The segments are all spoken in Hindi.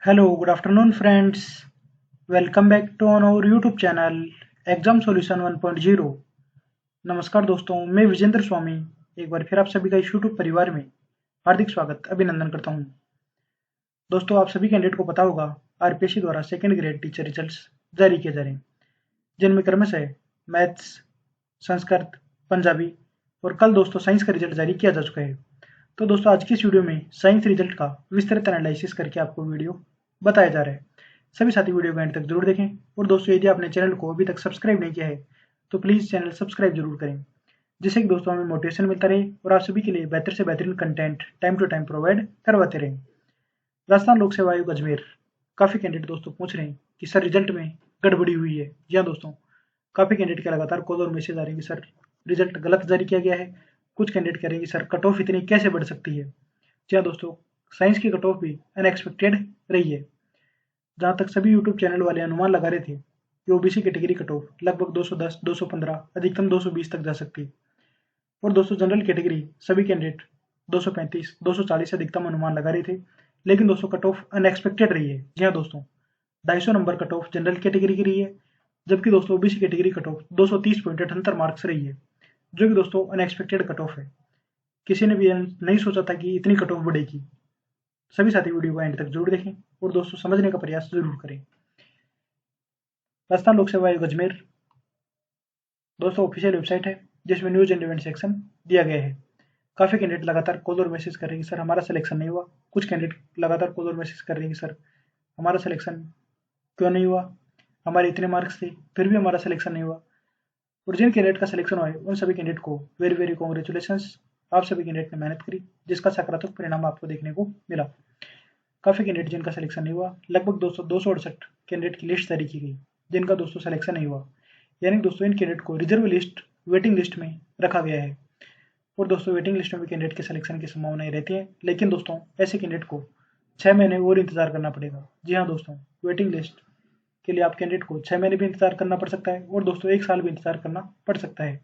Hello, good afternoon, friends. Welcome back to on our YouTube channel exam solution 1.0। नमस्कार दोस्तों, मैं विजेंद्र स्वामी एक बार फिर आप सभी का इस YouTube परिवार में हार्दिक स्वागत अभिनंदन करता हूं। दोस्तों, आप सभी कैंडिडेट को पता होगा आरपीएससी द्वारा सेकेंड ग्रेड टीचर रिजल्ट्स जारी किए जा रहे हैं, जिनमें क्रमशः मैथ्स, संस्कृत, पंजाबी और कल दोस्तों साइंस का रिजल्ट जारी किया जा चुका है। तो दोस्तों, आज की इस वीडियो में साइंस रिजल्ट का विस्तृत एनालिसिस करके आपको वीडियो बताया जा रहा है। सभी साथी वीडियो को एंड तक जरूर देखें। और दोस्तों, यदि आपने चैनल को अभी तक सब्सक्राइब नहीं किया है तो प्लीज़ चैनल सब्सक्राइब जरूर करें, जिससे कि दोस्तों हमें मोटिवेशन मिलता रहे और आप सभी के लिए बेहतर से बेहतरीन content time to time provide करवाते रहें। राजस्थान लोक सेवा आयोग अजमेर, काफ़ी कैंडिडेट दोस्तों पूछ रहे हैं कि सर रिजल्ट में गड़बड़ी हुई है। जी हाँ दोस्तों, काफ़ी कैंडिडेट के लगातार कॉल और मैसेज आ रहे हैं कि सर रिजल्ट गलत जारी किया गया है। कुछ कैंडिडेट कह रहे हैं कि सर कट ऑफ इतनी कैसे बढ़ सकती है। जी हाँ दोस्तों, साइंस की कट ऑफ भी अनएक्सपेक्टेड रही है। जहाँ तक सभी यूट्यूब चैनल वाले अनुमान लगा रहे थे कि ओबीसी कैटेगरी कट ऑफ लगभग 210, 215, अधिकतम 220 तक जा सकती है। और दोस्तों जनरल कैटेगरी सभी कैंडिडेट 235, 240 अधिकतम अनुमान लगा रहे थे, लेकिन दोस्तों कट ऑफ अनएक्सपेक्टेड रही है। जी हाँ दोस्तों, 250 number cut off general category की रही है, जबकि दोस्तों OBC category cut off 230.78 marks रही है, जो कि दोस्तों अनएक्सपेक्टेड कट ऑफ है। किसी ने भी नहीं सोचा था कि इतनी कट ऑफ बढ़ेगी। सभी साथी वीडियो को एंड तक जरूर देखें और दोस्तों समझने का प्रयास जरूर करें। राजस्थान लोक सेवा आयोग अजमेर दोस्तों ऑफिशियल वेबसाइट है, जिसमें न्यूज एंड इवेंट सेक्शन दिया गया है। काफ़ी कैंडिडेट लगातार कॉल और मैसेज कर रहे हैं कि सर हमारा सिलेक्शन नहीं हुआ। कुछ कैंडिडेट लगातार कॉल और मैसेज कर रहे हैं कि सर हमारा सिलेक्शन क्यों नहीं हुआ, हमारे इतने मार्क्स थे फिर भी हमारा सिलेक्शन नहीं हुआ। और जिन कैंडिडेट का सिलेक्शन हुआ है उन सभी कैंडिडेट को वेरी वेरी कॉन्ग्रेचुलेशन। आप सभी कैंडिडेट ने मेहनत करी, जिसका सकारात्मक परिणाम आपको देखने को मिला। काफ़ी कैंडिडेट जिनका सिलेक्शन नहीं हुआ, लगभग 268 कैंडिडेट की लिस्ट जारी की गई जिनका दोस्तों सिलेक्शन नहीं हुआ। यानी दोस्तों इन कैंडिडेट को रिजर्व लिस्ट, वेटिंग लिस्ट में रखा गया है। और दोस्तों वेटिंग लिस्ट में भी कैंडिडेट के सिलेक्शन की संभावनाएं रहती है, लेकिन दोस्तों ऐसे कैंडिडेट को 6 महीने और इंतजार करना पड़ेगा। जी हाँ दोस्तों, वेटिंग लिस्ट के लिए आप कैंडिडेट को 6 महीने भी इंतजार करना पड़ सकता है और दोस्तों 1 साल भी इंतजार करना पड़ सकता है।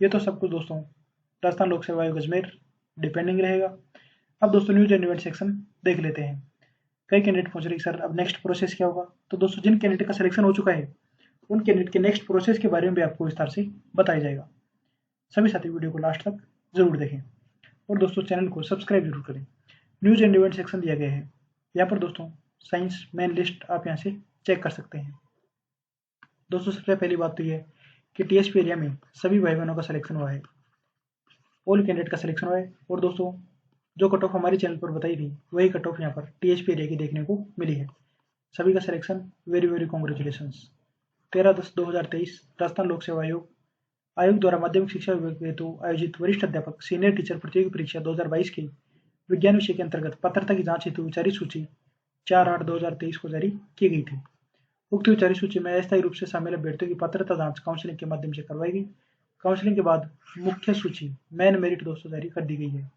ये तो सब कुछ दोस्तों राजस्थान लोक सेवा आयोग अजमेर डिपेंडिंग रहेगा। अब दोस्तों न्यूज एंड इवेंट सेक्शन देख लेते हैं। कई कैंडिडेट पूछ रहे हैं सर अब नेक्स्ट प्रोसेस क्या होगा। तो दोस्तों जिन कैंडिडेट का सिलेक्शन हो चुका है उन कैंडिडेट के नेक्स्ट प्रोसेस के बारे में भी आपको विस्तार से बताया जाएगा। सभी साथी वीडियो को लास्ट तक जरूर देखें और दोस्तों चैनल को सब्सक्राइब जरूर करें। न्यूज एंड इवेंट सेक्शन दिया गया है, यहाँ पर दोस्तों साइंस मेन लिस्ट आप यहाँ से चेक कर सकते हैं। दोस्तों सबसे पहली बात तो ये है कि टीएसपी एरिया में सभी भाई बहनों का सिलेक्शन हुआ है, ऑल कैंडिडेट का सिलेक्शन हुआ है। और दोस्तों जो कट ऑफ हमारे चैनल पर बताई थी वही कट ऑफ यहाँ पर टीएसपी एरिया की देखने को मिली है। सभी का selection very very congratulation. 13/10/2023 Rajasthan लोक सेवा आयोग आयोग द्वारा माध्यमिक शिक्षा विभाग के हेतु आयोजित वरिष्ठ अध्यापक सीनियर टीचर प्रतियोगी परीक्षा 2022 की विज्ञान विषय के अंतर्गत पात्रता की जांच हेतु विचारी सूची 4/8/2023 को जारी की गई थी। उक्त विचारी सूची में अस्थायी रूप से शामिल अभ्यर्थियों की पात्रता जांच काउंसलिंग के माध्यम से करवाई गई। काउंसलिंग के बाद मुख्य सूची मेन मेरिट दोस्तों जारी कर दी गई है।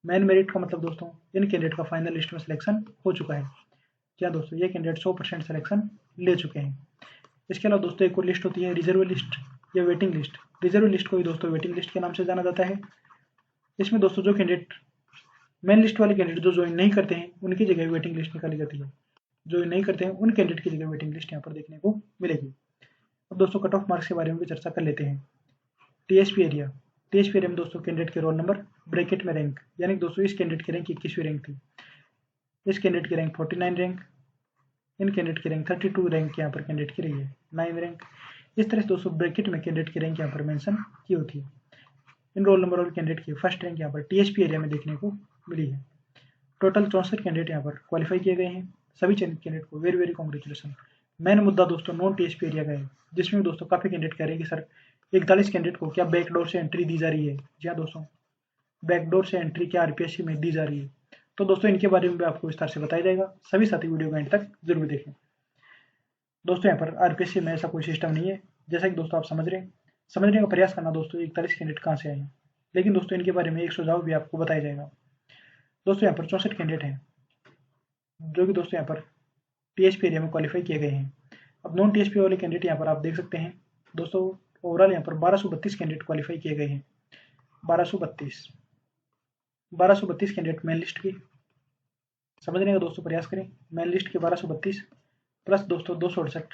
मेन मेरिट का मतलब दोस्तों इन कैंडिडेट का फाइनल लिस्ट में सिलेक्शन हो चुका है। क्या दोस्तों ये कैंडिडेट 100% सिलेक्शन ले चुके हैं। इसके अलावा दोस्तों एक और लिस्ट होती है रिजर्व लिस्ट या वेटिंग लिस्ट। रिजर्व लिस्ट को भी दोस्तों वेटिंग लिस्ट के नाम से जाना जाता है। इसमें दोस्तों जो कैंडिडेट मेन लिस्ट वाले कैंडिडेट जो ज्वाइन नहीं करते हैं उनकी जगह वेटिंग लिस्ट निकाली जाती है। जो नहीं करते हैं उन कैंडिडेट की जगह वेटिंग लिस्ट यहाँ पर देखने को मिलेगी। अब दोस्तों कट ऑफ मार्क्स के बारे में भी चर्चा कर लेते हैं। टीएसपी एरिया, टीएसपी एरिया में दोस्तों कैंडिडेट के रोल नंबर ब्रैकेट में रैंक, यानी दोस्तों इस कैंडिडेट की रैंक 21वीं रैंक थी, इस कैंडिडेट की रैंक 49 रैंक, इन कैंडिडेट की रैंक 32 रैंक यहाँ पर कैंडिडेट की रही है, 9 रैंक। इस तरह से दोस्तों ब्रैकेट में कैंडिडेट की रैंक यहाँ पर मेंशन की होती है। इन रोल नंबर और कैंडिडेट की फर्स्ट रैंक यहाँ पर टीएसपी एरिया में देखने को मिली है। टोटल 64 कैंडिडेट यहाँ पर क्वालिफाई किए गए हैं। सभी चयनित कैंडिडेट को वेरी वेरी कॉन्ग्रेचुलेसन। मेन मुद्दा दोस्तों नॉन टीएसपी एरिया का है, जिसमें दोस्तों काफ़ी कैंडिडेट कह रहे हैं कि सर 41 कैंडिडेट को क्या बैकडोर से एंट्री दी जा रही है। जी हाँ दोस्तों, बैकडोर से एंट्री क्या आरपीएससी में दी जा रही है। तो दोस्तों इनके बारे में भी आपको विस्तार से बताया जाएगा। सभी साथी वीडियो को एंड तक जरूर देखें। दोस्तों यहाँ पर आरपीएससी में ऐसा कोई सिस्टम नहीं है, जैसा कि दोस्तों आप समझने का प्रयास करना दोस्तों 41 कैंडिडेट कहाँ से आए हैं। लेकिन दोस्तों इनके बारे में एक सुझाव भी आपको बताया जाएगा। दोस्तों यहाँ पर 64 कैंडिडेट हैं जो कि दोस्तों यहाँ पर टीएसपी एरिया में क्वालिफाई किए गए हैं। अब नॉन टीएसपी वाले कैंडिडेट यहाँ पर आप देख सकते हैं दोस्तों, ओवरऑल यहाँ पर 1232 कैंडिडेट क्वालिफाई किए गए हैं। 1232 कैंडिडेट मेन लिस्ट की, समझने का दोस्तों प्रयास करें। मेन लिस्ट के 1232 प्लस दोस्तों 268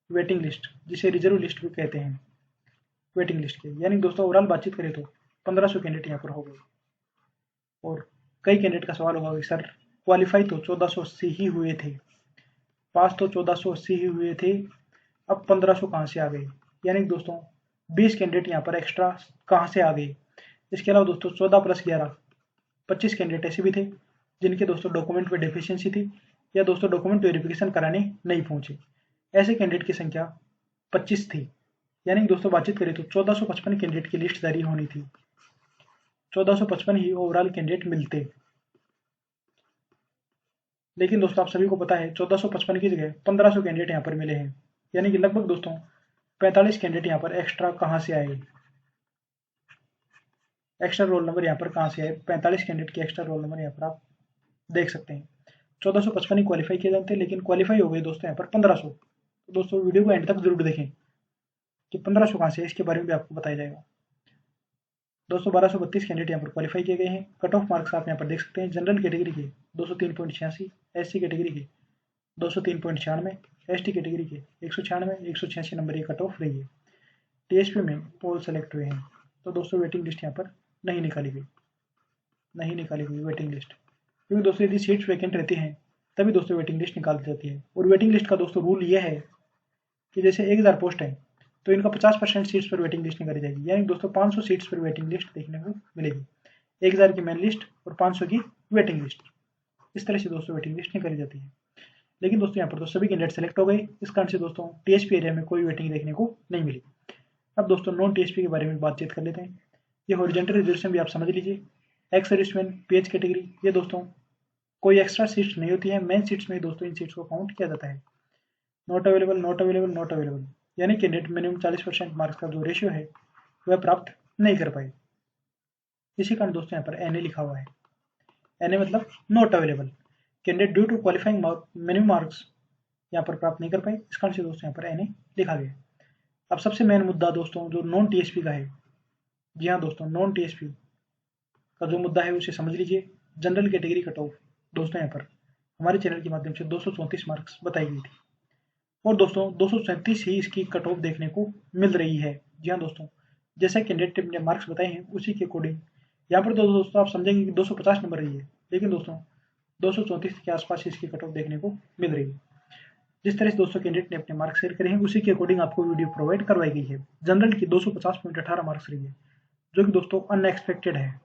वेटिंग लिस्ट, जिसे रिजर्व लिस्ट भी कहते हैं वेटिंग लिस्ट के, यानी दोस्तों ओवरऑल बातचीत करें तो 1500 कैंडिडेट यहाँ पर हो गए। और कई कैंडिडेट का सवाल होगा कि सर क्वालिफाई तो 1480 ही हुए थे, पास तो 1480 ही हुए थे, अब 1500 कहाँ से आ गए? यानी दोस्तों 20 कैंडिडेट यहाँ पर एक्स्ट्रा कहाँ से आ गए? इसके अलावा दोस्तों 14 + 11 25 कैंडिडेट ऐसे भी थे जिनके दोस्तों डॉक्यूमेंट में डेफिशिएंसी थी या दोस्तों डॉक्यूमेंट वेरिफिकेशन कराने नहीं पहुंचे। ऐसे कैंडिडेट की संख्या 25 थी। यानी दोस्तों बातचीत करें तो 1455 कैंडिडेट की लिस्ट जारी होनी थी, 1455 ही ओवरऑल कैंडिडेट मिलते। लेकिन दोस्तों आप सभी को पता है 1455 की जगह 1500 कैंडिडेट यहाँ पर मिले हैं। यानी कि लगभग दोस्तों 45 कैंडिडेट यहाँ पर एक्स्ट्रा कहाँ से आए? एक्स्ट्रा रोल नंबर यहाँ पर कहाँ से आए? 45 कैंडिडेट के एक्स्ट्रा रोल नंबर यहाँ पर आप देख सकते हैं। 1455 ही क्वालिफाई किए जाते हैं, लेकिन क्वालिफाई हो गए दोस्तों यहाँ पर 1500। तो दोस्तों वीडियो को एंड तक जरूर देखें कि 1500 कहाँ से है, इसके बारे में भी आपको बताया जाएगा। दोस्तों 1232 कैंडिडेट यहाँ पर क्वालिफाई किए गए हैं। कट ऑफ मार्क्स आप यहाँ पर देख सकते हैं। जनरल कैटेगरी के 203.86, एससी कैटेगरी के 203.96, एसटी कैटेगरी के 196, 186 नंबर ये कट ऑफ रही है। टीएसपी में पोल सेलेक्ट हुए हैं। तो दोस्तों वेटिंग लिस्ट यहाँ पर नहीं निकाली गई वेटिंग लिस्ट, क्योंकि दोस्तों यदि सीट्स वैकेंट रहती हैं तभी दोस्तों वेटिंग लिस्ट निकाल दी जाती है। और वेटिंग लिस्ट का दोस्तों रूल ये है कि जैसे 1000 पोस्ट है तो इनका 50% सीट्स पर वेटिंग लिस्ट निकाली जाएगी। यानी दोस्तों 500 सीट्स पर वेटिंग लिस्ट देखने को मिलेगी। 1000 की मेन लिस्ट और 500 की वेटिंग लिस्ट, इस तरह से दोस्तों वेटिंग लिस्ट निकाली जाती है। लेकिन दोस्तों यहाँ पर तो सभी कैंडिडेट सेलेक्ट हो गए, इस कारण से दोस्तों टीएसपी एरिया में कोई वेटिंग देखने को नहीं मिली। अब दोस्तों नॉन टीएसपी के बारे में बातचीत कर लेते हैं। ये हॉरिजॉन्टल रिजर्वेशन भी आप समझ लीजिए। एक्स सर्विसमैन, पीएच कैटेगरी, ये दोस्तों कोई एक्स्ट्रा सीट्स नहीं होती है, मेन सीट्स में दोस्तों इन सीट्स को काउंट किया जाता है। Not available, not available, not available, यानी कैंडिडेट मिनिमम 40% मार्क्स का जो रेशियो है वह प्राप्त नहीं कर पाए। इसी कारण दोस्तों यहाँ पर एनए लिखा हुआ है। एनए मतलब not available, candidate due to qualifying minimum marks यहाँ पर प्राप्त नहीं कर पाए, इस कारण से दोस्तों यहाँ पर एनए लिखा गया। अब सबसे मेन मुद्दा दोस्तों जो नॉन टीएसपी का है, जी हाँ दोस्तों नॉन टीएसपी का जो मुद्दा है उसे समझ लीजिए। जनरल कैटेगरी कट ऑफ दोस्तों यहाँ पर हमारे चैनल के माध्यम से 234 मार्क्स बताई गई थी, और दोस्तों 237 ही इसकी कट ऑफ देखने को मिल रही है। जी हाँ दोस्तों, जैसे कैंडिडेट ने मार्क्स बताए हैं उसी के अकॉर्डिंग यहाँ पर तो दोस्तों आप समझेंगे कि 250 नंबर रही है, लेकिन दोस्तों 234 के आसपास इसकी कट ऑफ देखने को मिल रही है। जिस तरह से दोस्तों कैंडिडेट ने अपने मार्क्स शेयर करे हैं उसी के अकॉर्डिंग आपको वीडियो प्रोवाइड करवाई गई है। जनरल की 250.18 मार्क्स रही है, जो कि दोस्तों अनएक्सपेक्टेड है।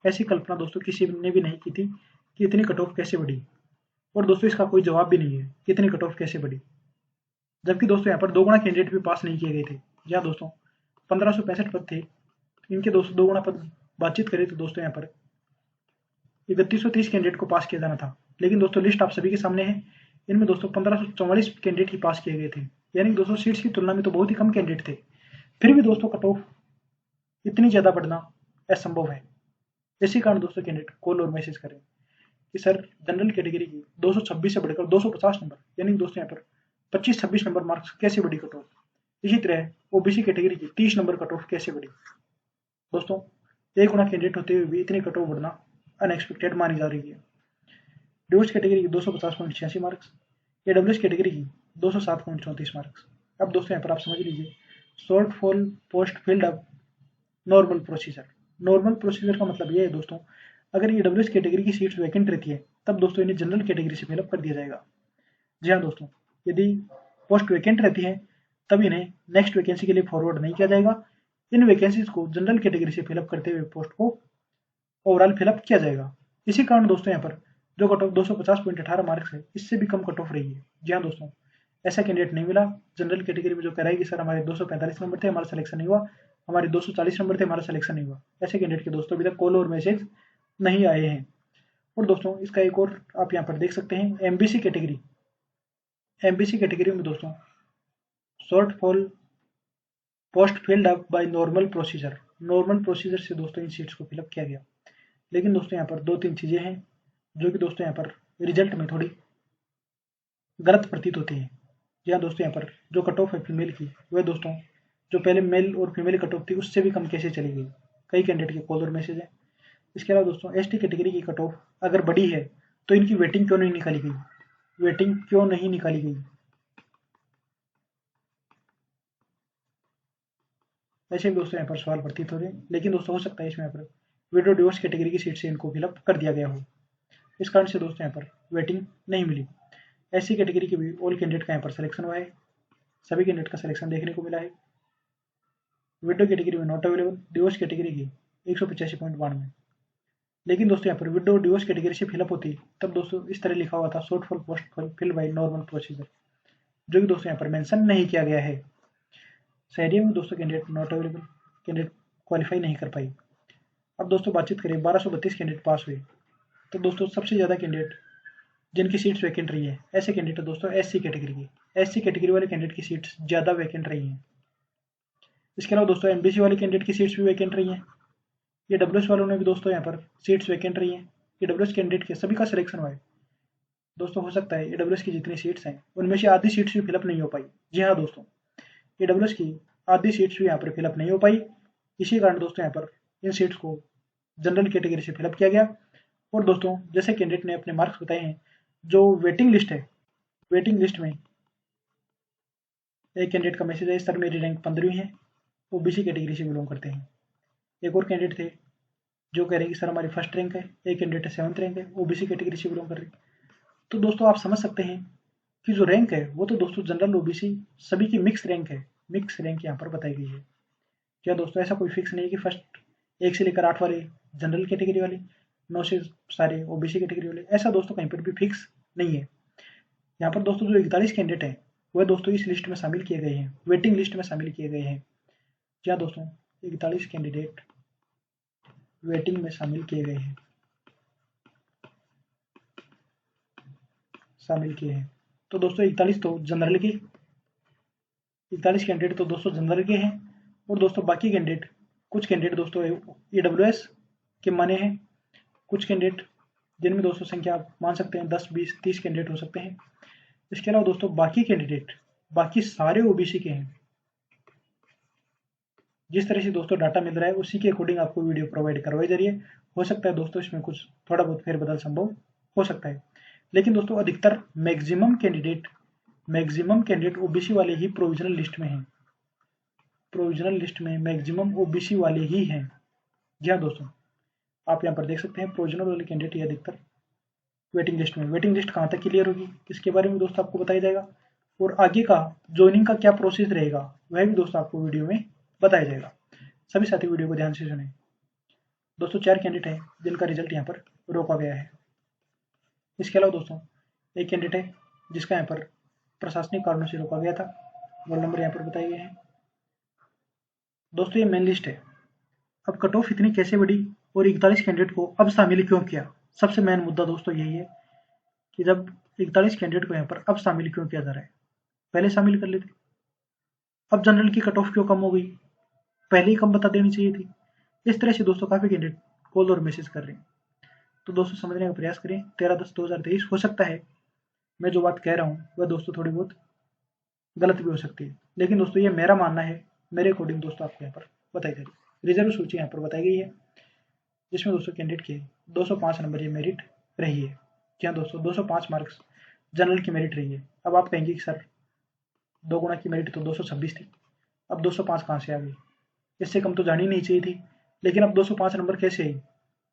ऐसी कल्पना दोस्तों किसी ने भी नहीं की थी कि इतनी कट ऑफ कैसे बढ़ी, और दोस्तों इसका कोई जवाब भी नहीं है कि इतनी कट ऑफ कैसे बढ़ी, जबकि दोस्तों यहाँ पर 2 गुना कैंडिडेट भी पास नहीं किए गए थे। जहाँ दोस्तों 1565 पद थे, इनके दोस्तों 2 गुना पद बातचीत करें तो दोस्तों यहाँ पर 3130 कैंडिडेट को पास किया जाना था, लेकिन दोस्तों लिस्ट आप सभी के सामने है। इनमें दोस्तों 1544 कैंडिडेट ही पास किए गए थे, यानी दोस्तों सीट्स की तुलना में तो बहुत ही कम कैंडिडेट थे। फिर भी दोस्तों कट ऑफ इतनी ज़्यादा बढ़ना असंभव है। इसी कारण दोस्तों कैंडिडेट कॉल और मैसेज करें कि सर जनरल कैटेगरी की 226 से बढ़कर 250 नंबर, यानी दोस्तों यहाँ पर 25-26 नंबर मार्क्स कैसे बढ़ी कट ऑफ। इसी तरह ओबीसी कैटेगरी की 30 नंबर कट ऑफ कैसे बढ़ी। दोस्तों 1 गुना कैंडिडेट होते हुए भी इतनी कट ऑफ बढ़ना अनएक्सपेक्टेड मानी जा रही है। डिवोर्स कैटेगरी की 250.86 मार्क्स, एडब्ल्यूएस कैटेगरी की 207.34 मार्क्स। अब दोस्तों यहाँ पर आप समझ लीजिए short fall post filled up normal procedure. Normal procedure का मतलब ये है दोस्तों, अगर ये डब्ल्यूएस कैटेगरी की सीट्स वैकेंट रहती है तब दोस्तों इन्हें जनरल कैटेगरी से फिलअप कर दिया जाएगा। जी हाँ दोस्तों, यदि पोस्ट वैकेंट रहती है तब इन्हें नेक्स्ट वैकेंसी के लिए फॉरवर्ड नहीं किया जाएगा। इन वैकेंसीज को जनरल कैटेगरी से फिलअप करते हुए पोस्ट को ओवरऑल फिलअप किया जाएगा। इसी कारण दोस्तों यहाँ पर जो कट ऑफ 250.18 मार्क्स है इससे भी कम कट ऑफ रही है। जी हाँ दोस्तों, ऐसा कैंडिडेट नहीं मिला जनरल कैटेगरी में जो कह रहा है कि सर हमारे 245 नंबर थे, हमारा सिलेक्शन नहीं हुआ, हमारे 240 नंबर थे, हमारा सिलेक्शन नहीं हुआ। ऐसे कैंडिडेट के दोस्तों अभी तक कॉल और मैसेज नहीं आए हैं। और दोस्तों इसका एक और आप यहाँ पर देख सकते हैं एमबीसी कैटेगरी। एमबीसी कैटेगरी में दोस्तों short fall post filled up by normal procedure, normal procedure से दोस्तों इन सीट्स को फिलअप किया गया। लेकिन दोस्तों यहाँ पर 2-3 चीजें हैं जो कि दोस्तों यहाँ पर रिजल्ट में थोड़ी गलत प्रतीत होती है। यहाँ दोस्तों यहाँ पर जो कट ऑफ है फीमेल की, वह दोस्तों जो पहले मेल और फीमेल कट ऑफ थी उससे भी कम कैसे चली गई। कई कैंडिडेट के कॉल और मैसेज है। इसके अलावा दोस्तों एसटी कैटेगरी की कट ऑफ अगर बड़ी है तो इनकी वेटिंग क्यों नहीं निकाली गई, वेटिंग क्यों नहीं निकाली गई? ऐसे भी दोस्तों यहाँ पर सवाल प्रतीत हो रहे हैं, लेकिन दोस्तों हो सकता है इसमें यहाँ पर विडो डिवोर्स कैटेगरी की सीट से इनको फिलअप कर दिया गया हो, इस कारण से दोस्तों यहाँ पर वेटिंग नहीं मिली। ऐसी कैटेगरी के भी ऑल कैंडिडेट का यहाँ पर सिलेक्शन हुआ है, सभी कैंडिडेट का सिलेक्शन देखने को मिला है। विडो कैटेगरी में नॉट अवेलेबल, डिवोर्स कैटेगरी की 185.92। लेकिन दोस्तों यहाँ पर विडो डिवोर्स कैटेगरी से फिलअप होती तब दोस्तों इस तरह लिखा हुआ था shortfall post fall fill by normal procedure, जो कि दोस्तों यहाँ पर मेंशन नहीं किया गया है। शहरी में दोस्तों candidate not available, candidate qualify नहीं कर पाई। अब दोस्तों बातचीत करें 1232 कैंडिडेट पास हुए, तो दोस्तों सबसे ज़्यादा कैंडिडेट जिनकी सीट्स वैकेंट रही है ऐसे कैंडिडेट दोस्तों एससी कैटेगरी की, एससी कैटेगरी वाले कैंडिडेट की सीट्स ज़्यादा वैकेंट रही हैं। इसके अलावा दोस्तों एमबीसी वाले कैंडिडेट की सीट्स भी वैकेंट रही हैं। ये डब्ल्यूएस वालों ने भी दोस्तों यहाँ पर सीट्स वैकेंट रही हैं। ये डब्ल्यूएस कैंडिडेट के सभी का सिलेक्शन हुआ है। दोस्तों हो सकता है ईडब्ल्यूएस की जितनी सीट्स हैं उनमें से आधी सीट्स भी फिलअप नहीं हो पाई। जी हाँ दोस्तों, ईडब्ल्यूएस की आधी सीट्स भी यहाँ पर फिलअप नहीं हो पाई। इसी कारण दोस्तों यहाँ पर इन सीट्स को जनरल कैटेगरी से फिलअप किया गया। और दोस्तों जैसे कैंडिडेट ने अपने मार्क्स बताए हैं, जो वेटिंग लिस्ट है, वेटिंग लिस्ट में एक कैंडिडेट का मैसेज है सर मेरी रैंक 15वीं है, ओबीसी कैटेगरी से बिलोंग करते हैं। एक और कैंडिडेट थे जो कह रहे हैं कि सर हमारी फर्स्ट रैंक है, एक कैंडिडेट 7th रैंक है, ओबीसी कैटेगरी से बिलोंग कर रहे हैं। तो दोस्तों आप समझ सकते हैं कि जो रैंक है वो तो दोस्तों जनरल ओबीसी सभी की मिक्स रैंक है, मिक्स रैंक यहाँ पर बताई गई है। क्या दोस्तों ऐसा कोई फिक्स नहीं है कि फर्स्ट 1 से लेकर 8 वाले जनरल कैटेगरी वाले, 9 से सारे ओबीसी कैटेगरी वाले, ऐसा दोस्तों कहीं पर भी फिक्स नहीं है। यहाँ पर दोस्तों जो 41 कैंडिडेट हैं वह दोस्तों इस लिस्ट में शामिल किए गए हैं, वेटिंग लिस्ट में शामिल किए गए हैं। क्या दोस्तों 41 कैंडिडेट वेटिंग में शामिल किए गए हैं, शामिल किए हैं। तो दोस्तों 41 तो जनरल के, 41 कैंडिडेट तो दोस्तों जनरल के हैं। और दोस्तों बाकी कैंडिडेट, कुछ कैंडिडेट दोस्तों ईडब्ल्यूएस के माने हैं, कुछ कैंडिडेट जिनमें दोस्तों संख्या आप मान सकते हैं 10, 20, 30 कैंडिडेट हो सकते हैं। इसके अलावा दोस्तों बाकी कैंडिडेट बाकी सारे ओबीसी के हैं। जिस तरह से दोस्तों डाटा मिल रहा है उसी के अकॉर्डिंग आपको वीडियो प्रोवाइड करवाई जा रही है। हो सकता है दोस्तों इसमें कुछ थोड़ा बहुत फेरबदल संभव हो सकता है, लेकिन दोस्तों अधिकतर मैक्सिमम कैंडिडेट ओबीसी वाले ही प्रोविजनल लिस्ट में हैं, प्रोविजनल लिस्ट में मैक्सिमम ओबीसी वाले ही हैं। जी हाँ दोस्तों, आप यहाँ पर देख सकते हैं प्रोविजनल वाले कैंडिडेट ये अधिकतर वेटिंग लिस्ट में। वेटिंग लिस्ट कहाँ तक क्लियर होगी इसके बारे में दोस्तों आपको बताया जाएगा, और आगे का ज्वाइनिंग का क्या प्रोसेस रहेगा वह भी दोस्तों आपको वीडियो में बताया जाएगा। सभी साथी वीडियो को ध्यान से सुने। दोस्तों 4 कैंडिडेट हैं जिनका रिजल्ट यहाँ पर रोका गया है। इसके अलावा दोस्तों एक कैंडिडेट है जिसका यहाँ पर प्रशासनिक कारणों से रोका गया था, रोल नंबर यहाँ पर बताए गए हैं। दोस्तों ये मेन लिस्ट है। अब कट ऑफ इतनी कैसे बढ़ी और 41 कैंडिडेट को अब शामिल क्यों किया? सबसे मेन मुद्दा दोस्तों यही है कि जब 41 कैंडिडेट को यहाँ पर अब शामिल क्यों किया जा रहा है, पहले शामिल कर लेते। अब जनरल की कट ऑफ क्यों कम हो गई, पहले ही कम बता देनी चाहिए थी। इस तरह से दोस्तों काफी कैंडिडेट कॉल और मैसेज कर रहे हैं। तो दोस्तों समझने का प्रयास करें। 13/10/2023 हो सकता है मैं जो बात कह रहा हूँ वह दोस्तों थोड़ी बहुत गलत भी हो सकती है, लेकिन दोस्तों ये मेरा मानना है, मेरे अकॉर्डिंग दोस्तों आपको यहाँ पर बताई जा रही है। रिजर्व सूची यहाँ पर बताई गई है जिसमें दोस्तों कैंडिडेट के 205 नंबर ये मेरिट रही है। क्या दोस्तों 205 मार्क्स जनरल की मेरिट रही है। अब आप कहेंगे कि सर 2 गुना की मेरिट तो 226 थी, अब 205 कहाँ से आ गई, इससे कम तो जानी नहीं चाहिए थी, लेकिन अब 205 नंबर कैसे आई?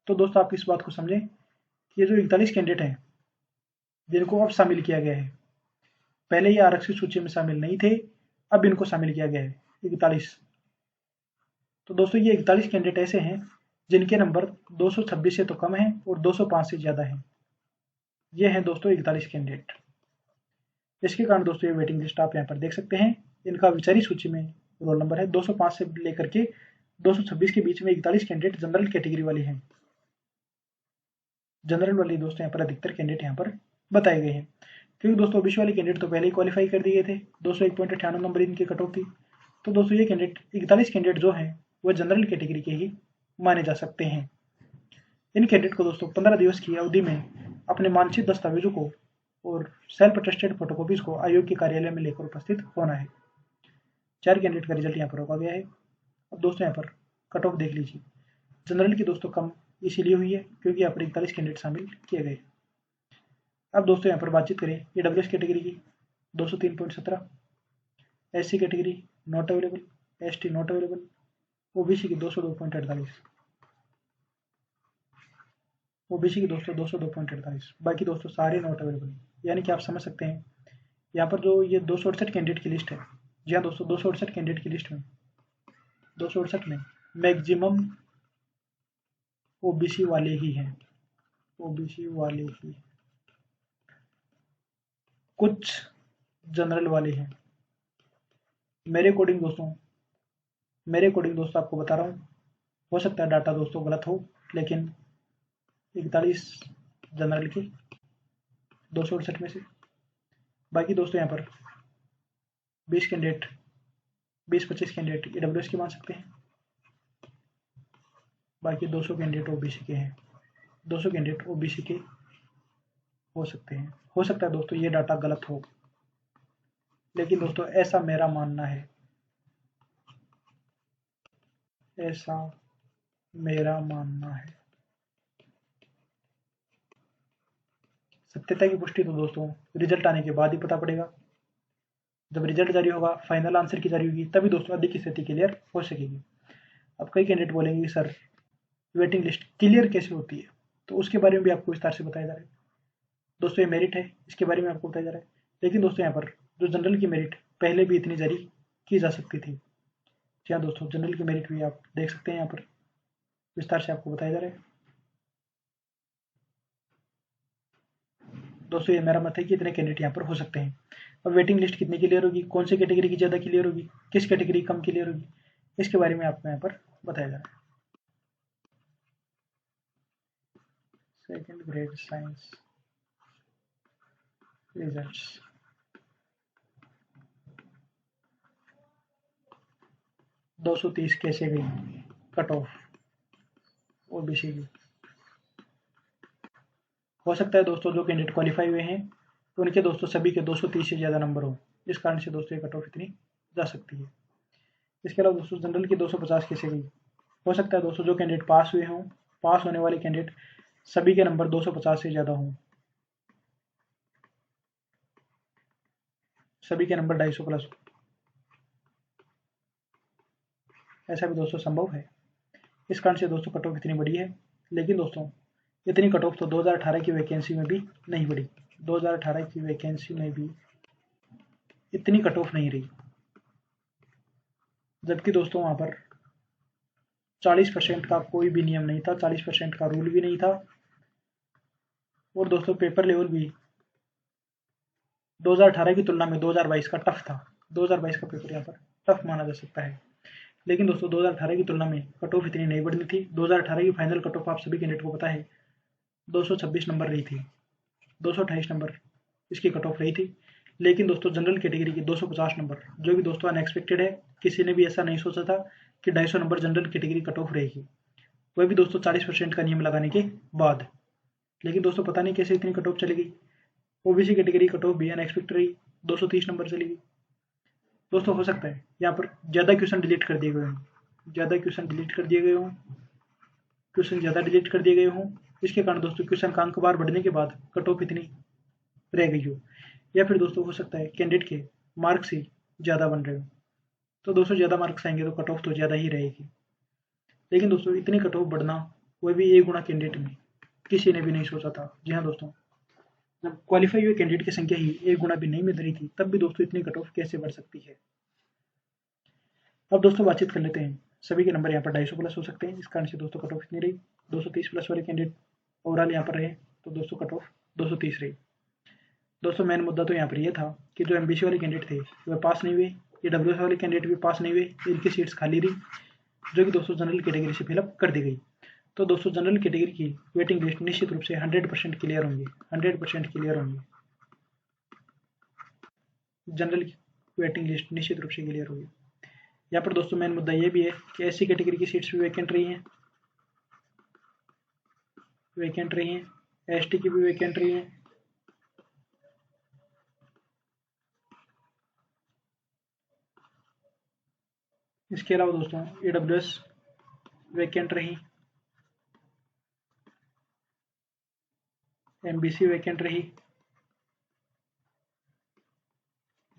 तो दोस्तों आप इस बात को समझें कि ये जो 41 कैंडिडेट हैं जिनको अब शामिल किया गया है, पहले ये आरक्षित सूची में शामिल नहीं थे, अब इनको शामिल किया गया है 41। तो दोस्तों ये 41 कैंडिडेट ऐसे हैं जिनके नंबर 226 से तो कम है और 205 से ज्यादा है। ये हैं दोस्तों 41 कैंडिडेट। इसके कारण दोस्तों ये वेटिंग लिस्ट आप यहाँ पर देख सकते हैं। इनका विचारी सूची में रोल नंबर है 205 से लेकर के 226 के बीच में 41 कैंडिडेट जनरल कैटेगरी वाले हैं। जनरल वाले दोस्तों यहाँ पर अधिकतर कैंडिडेट यहाँ पर बताए गए हैं, क्योंकि दोस्तों ओबीसी वाले कैंडिडेट तो पहले ही क्वालिफाई कर दिए थे, 201.98 नंबर इनकी कट ऑफ थी। तो दोस्तों ये कैंडिडेट 41 कैंडिडेट जो हैं वह जनरल कैटेगरी के ही माने जा सकते हैं। इन कैंडिडेट को दोस्तों 15 दिवस की अवधि में अपने मानसिक दस्तावेजों को और सेल्फ अटेस्टेड फोटोकॉपीज को आयोग के कार्यालय में लेकर उपस्थित होना है। 4 कैंडिडेट का रिजल्ट यहाँ पर रोका गया है। अब दोस्तों यहाँ पर कट ऑफ देख लीजिए। जनरल की दोस्तों कम इसीलिए हुई है क्योंकि यहाँ पर 41 कैंडिडेट शामिल किए गए। अब दोस्तों यहाँ पर बातचीत करें EWS कैटेगरी की 203.17, SC category not available, ST not available, OBC की 202.48, OBC की दोस्तों 202.48, बाकी दोस्तों सारे नॉट अवेलेबल। यानी कि आप समझ सकते हैं यहाँ पर जो ये 268 कैंडिडेट की लिस्ट है, जी हाँ दोस्तों 268 कैंडिडेट की लिस्ट में 268 में मैक्सिमम OBC वाले ही हैं, OBC वाले ही, कुछ जनरल वाले हैं। मेरे अकॉर्डिंग दोस्तों आपको बता रहा हूँ, हो सकता है डाटा दोस्तों गलत हो, लेकिन 41 जनरल के 268 में से, बाकी दोस्तों यहाँ पर 20 कैंडिडेट 20-25 कैंडिडेट EWS के मान सकते हैं, बाकी 200 कैंडिडेट OBC के हैं, 200 कैंडिडेट OBC के हो सकते हैं। हो सकता है दोस्तों ये डाटा गलत हो, लेकिन दोस्तों ऐसा मेरा मानना है, ऐसा मेरा मानना है। सत्यता की पुष्टि तो दोस्तों रिजल्ट आने के बाद ही पता पड़ेगा। जब रिजल्ट जारी होगा, फाइनल आंसर की जारी होगी, तभी दोस्तों अधिक की स्थिति क्लियर हो सकेगी। अब कई कैंडिडेट बोलेंगे सर वेटिंग लिस्ट क्लियर कैसे होती है, तो उसके बारे में भी आपको विस्तार से बताया जा रहा है। दोस्तों ये मेरिट है, इसके बारे में आपको बताया जा रहा है। लेकिन दोस्तों यहाँ पर जो जनरल की मेरिट पहले भी इतनी जारी की जा सकती थी। जी हाँ दोस्तों, जनरल की मेरिट भी आप देख सकते हैं, यहाँ पर विस्तार से आपको बताया जा रहा है। दोस्तों ये मेरा मत है कि इतने कैंडिडेट यहाँ पर हो सकते हैं। अब वेटिंग लिस्ट कितनी क्लियर होगी, कौन सी कैटेगरी की ज़्यादा क्लियर होगी, किस कैटेगरी कम क्लियर होगी, इसके बारे में आपको यहाँ पर बताया जा रहा है। सेकेंड ग्रेड साइंस रिजल्ट्स, दो 230 कैसे गई कट ऑफ OBC की। हो सकता है दोस्तों जो कैंडिडेट क्वालिफाई हुए हैं तो उनके दोस्तों सभी के 230 से ज़्यादा नंबर हो, इस कारण से दोस्तों ये कट ऑफ इतनी जा सकती है। इसके अलावा दोस्तों जनरल की 250 कैसे गई। हो सकता है दोस्तों जो कैंडिडेट पास हुए हों, पास होने वाले कैंडिडेट सभी के नंबर 250 से ज़्यादा हों, सभी के नंबर 250 प्लस, ऐसा भी दोस्तों संभव है। इस कारण से दोस्तों कट ऑफ इतनी बड़ी है। लेकिन दोस्तों इतनी कट ऑफ तो 2018 की वैकेंसी में भी नहीं बढ़ी, 2018 की वैकेंसी में भी इतनी कट ऑफ नहीं रही, जबकि दोस्तों वहाँ पर 40% का कोई भी नियम नहीं था, 40% का रूल भी नहीं था। और दोस्तों पेपर लेवल भी 2018 की तुलना में 2022 का टफ था, 2022 का पेपर यहाँ पर टफ माना जा सकता है। लेकिन दोस्तों 2018 की तुलना में कट ऑफ इतनी नहीं बढ़नी थी। 2018 की फाइनल कट ऑफ आप सभी कैंडिडेट को पता है 226 नंबर रही थी, 228 नंबर इसकी कट ऑफ रही थी। लेकिन दोस्तों जनरल कैटेगरी की 250 नंबर, जो कि दोस्तों अनएक्सपेक्टेड है, किसी ने भी ऐसा नहीं सोचा था कि 250 number general category cut off रहेगी, वह भी दोस्तों 40% का नियम लगाने के बाद। लेकिन दोस्तों पता नहीं कैसे इतनी कट ऑफ चली गई। OBC कैटेगरी कट ऑफ भी अनएक्सपेक्टेड रही, 230 नंबर चली गई। दोस्तों हो सकता है यहाँ पर ज़्यादा क्वेश्चन डिलीट कर दिए गए हों, ज़्यादा क्वेश्चन डिलीट कर दिए गए हों, क्वेश्चन ज़्यादा डिलीट कर दिए गए हों, इसके कारण दोस्तों क्वेश्चन का अंक बार बढ़ने के बाद कट ऑफ इतनी रह गई हो। या फिर दोस्तों हो सकता है कैंडिडेट के मार्क्स ही ज़्यादा बन रहे हो, तो दोस्तों ज़्यादा मार्क्स आएंगे तो कट ऑफ तो ज़्यादा ही रहेगी। लेकिन दोस्तों इतनी कट ऑफ बढ़ना, वह भी 1 गुना कैंडिडेट में, किसी ने भी नहीं सोचा था। जी हाँ दोस्तों, जब क्वालिफाई हुए कैंडिडेट की संख्या ही 1 गुना भी नहीं मिल रही थी, तब भी दोस्तों इतनी कट ऑफ कैसे बढ़ सकती है। अब दोस्तों बातचीत कर लेते हैं, सभी के नंबर यहाँ पर 250 प्लस हो सकते हैं, इस कारण से दोस्तों कट ऑफ इतनी रही। 230 प्लस वाले कैंडिडेट ओवरऑल यहाँ पर रहे तो दोस्तों कट ऑफ 230 रही। दोस्तों मेन मुद्दा तो यहाँ पर यह था कि जो MBC वाले कैंडिडेट थे वह पास नहीं हुए, EWS वाले कैंडिडेट भी पास नहीं हुए, इनकी सीट्स खाली रही, जो कि दोस्तों जनरल कैटेगरी से फिलअप कर दी गई। तो दोस्तों जनरल कैटेगरी की वेटिंग लिस्ट निश्चित रूप से 100% क्लियर होंगी, 100% क्लियर होंगी। जनरल की वेटिंग लिस्ट निश्चित रूप से क्लियर होगी। यहाँ पर दोस्तों मेन मुद्दा ये भी है कि SC कैटेगरी की सीट्स भी वैकेंट रही हैं, ST की भी वैकेंट रही हैं। इसके अलावा दोस्तों EWS वैकेंट रही, MBC वैकेंट रही,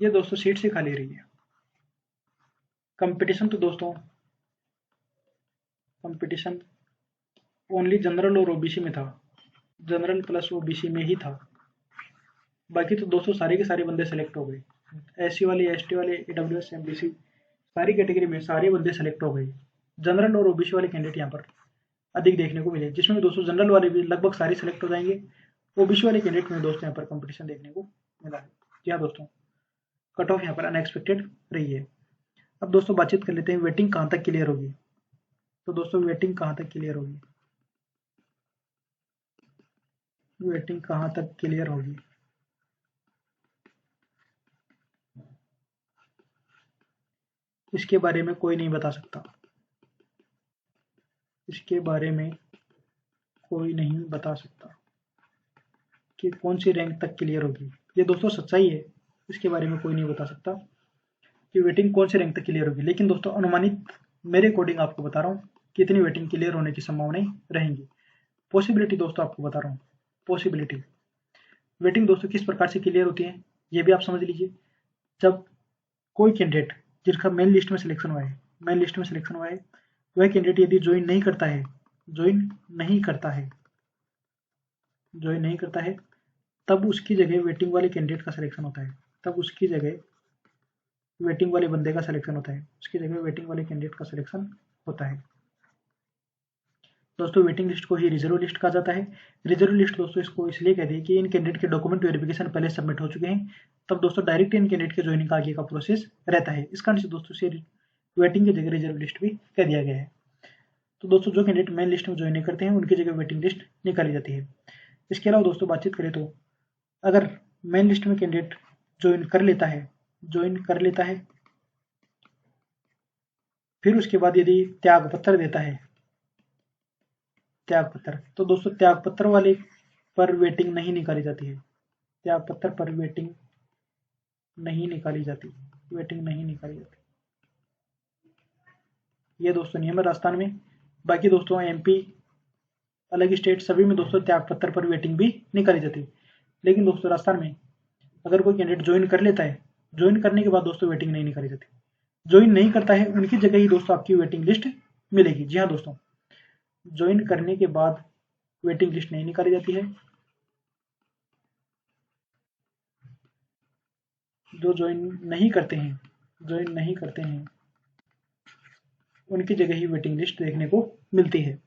ये दोस्तों सीट से खाली रही है। कंपटीशन तो दोस्तों कंपटीशन ओनली जनरल और ओबीसी में था, जनरल प्लस ओबीसी में ही था। बाकी तो दोस्तों सारे के सारे बंदे सेलेक्ट हो गए, एससी वाले, एसटी वाले, ईडब्ल्यूएस, एमबीसी, सारी कैटेगरी में सारे बंदे सेलेक्ट हो गए। जनरल और ओबीसी वाले कैंडिडेट यहाँ पर अधिक देखने को मिले, जिसमें दोस्तों जनरल वाले भी लगभग सारे सेलेक्ट हो जाएंगे। ओबीसी वाले कैंडिडेट में दोस्तों यहाँ पर कंपटीशन देखने को मिला है। जी हाँ दोस्तों, कट ऑफ यहाँ पर अनएक्सपेक्टेड रही है। अब दोस्तों बातचीत कर लेते हैं वेटिंग कहाँ तक क्लियर होगी। तो दोस्तों वेटिंग कहाँ तक क्लियर होगी, वेटिंग कहाँ तक क्लियर होगी। इसके बारे में कोई नहीं बता सकता, इसके बारे में कोई नहीं बता सकता कि कौन सी रैंक तक क्लियर होगी। ये दोस्तों सच्चाई है, इसके बारे में कोई नहीं बता सकता कि वेटिंग कौन सी रैंक तक क्लियर होगी। लेकिन दोस्तों अनुमानित मेरे अकॉर्डिंग आपको बता रहा हूँ कितनी वेटिंग क्लियर होने की संभावनाएं रहेंगी। पॉसिबिलिटी दोस्तों आपको बता रहा हूँ, पॉसिबिलिटी। वेटिंग दोस्तों किस प्रकार से क्लियर होती है ये भी आप समझ लीजिए। जब कोई कैंडिडेट जिसका मेन लिस्ट में सिलेक्शन हुआ है, मेन लिस्ट में सिलेक्शन हुआ है, वह कैंडिडेट यदि ज्वाइन नहीं करता है, ज्वाइन नहीं करता है, ज्वाइन नहीं करता है, तब उसकी जगह वेटिंग वाले कैंडिडेट का सिलेक्शन होता है, तब उसकी जगह वेटिंग वाले बंदे का सिलेक्शन होता है, उसकी जगह वेटिंग वाले कैंडिडेट का सिलेक्शन होता है। दोस्तों वेटिंग लिस्ट को ही रिजर्व लिस्ट कहा जाता है। रिजर्व लिस्ट दोस्तों इसको इसलिए कहते हैं कि इन कैंडिडेट के डॉक्यूमेंट वेरिफिकेशन पहले सबमिट हो चुके हैं, तब दोस्तों डायरेक्ट इन कैंडिडेट के ज्वाइनिंग का आगे का प्रोसेस रहता है। इस कारण से दोस्तों से वेटिंग की जगह रिजर्व लिस्ट भी कह दिया गया है। तो दोस्तों जो कैंडिडेट मेन लिस्ट में ज्वाइन नहीं करते हैं उनकी जगह वेटिंग लिस्ट निकाली जाती है। इसके अलावा दोस्तों बातचीत करें तो अगर मेन लिस्ट में कैंडिडेट ज्वाइन कर लेता है, ज्वाइन कर लेता है, फिर उसके बाद यदि त्याग पत्र देता है, त्याग पत्र, तो दोस्तों त्याग पत्र वाले पर वेटिंग नहीं निकाली जाती है, त्याग पत्र पर वेटिंग नहीं निकाली जाती, वेटिंग नहीं निकाली जाती। ये दोस्तों नियम है राजस्थान में। बाकी दोस्तों एमपी, अलग स्टेट, सभी में दोस्तों त्याग पत्र पर वेटिंग भी निकाली जाती है। लेकिन दोस्तों राजस्थान में अगर कोई कैंडिडेट ज्वाइन कर लेता है, ज्वाइन करने के बाद दोस्तों वेटिंग नहीं निकाली जाती। ज्वाइन नहीं करता है उनकी जगह ही दोस्तों आपकी वेटिंग लिस्ट मिलेगी। जी हाँ दोस्तों, ज्वाइन करने के बाद वेटिंग लिस्ट नहीं निकाली जाती है, जो ज्वाइन नहीं करते हैं, ज्वाइन नहीं करते हैं उनकी जगह ही वेटिंग लिस्ट देखने को मिलती है।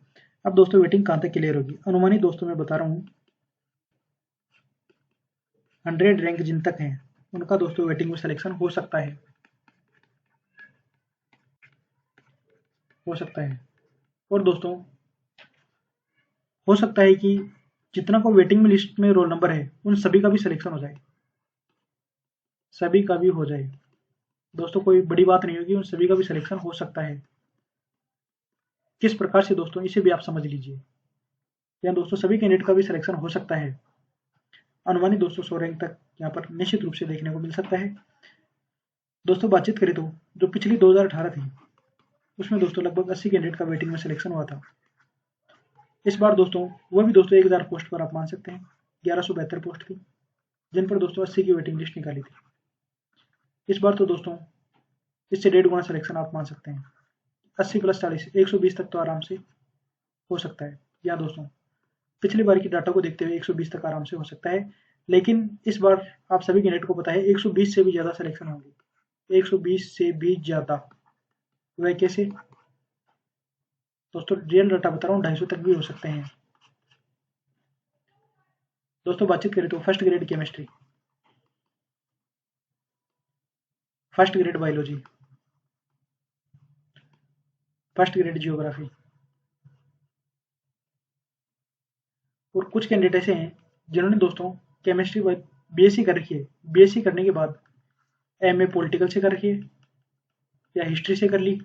अब दोस्तों वेटिंग कहां तक क्लियर होगी, अनुमानित दोस्तों मैं बता रहा हूं 100 रैंक जिन तक हैं उनका दोस्तों वेटिंग में सिलेक्शन हो सकता है, हो सकता है। और दोस्तों हो सकता है कि जितना को वेटिंग में लिस्ट में रोल नंबर है उन सभी का भी सिलेक्शन हो जाए, सभी का भी हो जाए। दोस्तों कोई बड़ी बात नहीं होगी, उन सभी का भी सिलेक्शन हो सकता है। किस प्रकार से दोस्तों इसे भी आप समझ लीजिए। या दोस्तों सभी कैंडिडेट का भी सिलेक्शन हो सकता है। अनुमानित दोस्तों 100 रैंक तक यहाँ पर निश्चित रूप से देखने को मिल सकता है। दोस्तों बातचीत करें तो जो पिछली 2018 थी उसमें दोस्तों लगभग 80 कैंडिडेट का वेटिंग में सिलेक्शन हुआ था। इस बार दोस्तों वह भी दोस्तों 1000 पोस्ट पर आप मान सकते हैं 1172 पोस्ट थी, जिन पर दोस्तों 80 की वेटिंग लिस्ट निकाली थी। इस बार तो दोस्तों इससे 1.5 गुना सिलेक्शन आप मान सकते हैं, 80 प्लस 40 120 तक तो आराम से हो सकता है। या दोस्तों पिछली बार की डाटा को देखते हुए 120 तक आराम से हो सकता है। लेकिन इस बार आप सभी कैंडिडेट को पता है 120 से भी ज्यादा सिलेक्शन होंगे, 120 से भी ज्यादा। वह कैसे दोस्तों, रियल डाटा बता रहा हूँ, 250 तक भी हो सकते हैं। दोस्तों बातचीत करें तो first grade chemistry, first grade biology, first grade geography, और कुछ कैंडिडेट ऐसे हैं जिन्होंने दोस्तों केमिस्ट्री बीएससी कर रखी है, बीएससी करने के बाद एमए पॉलिटिकल से कर रखी है या हिस्ट्री से कर ली।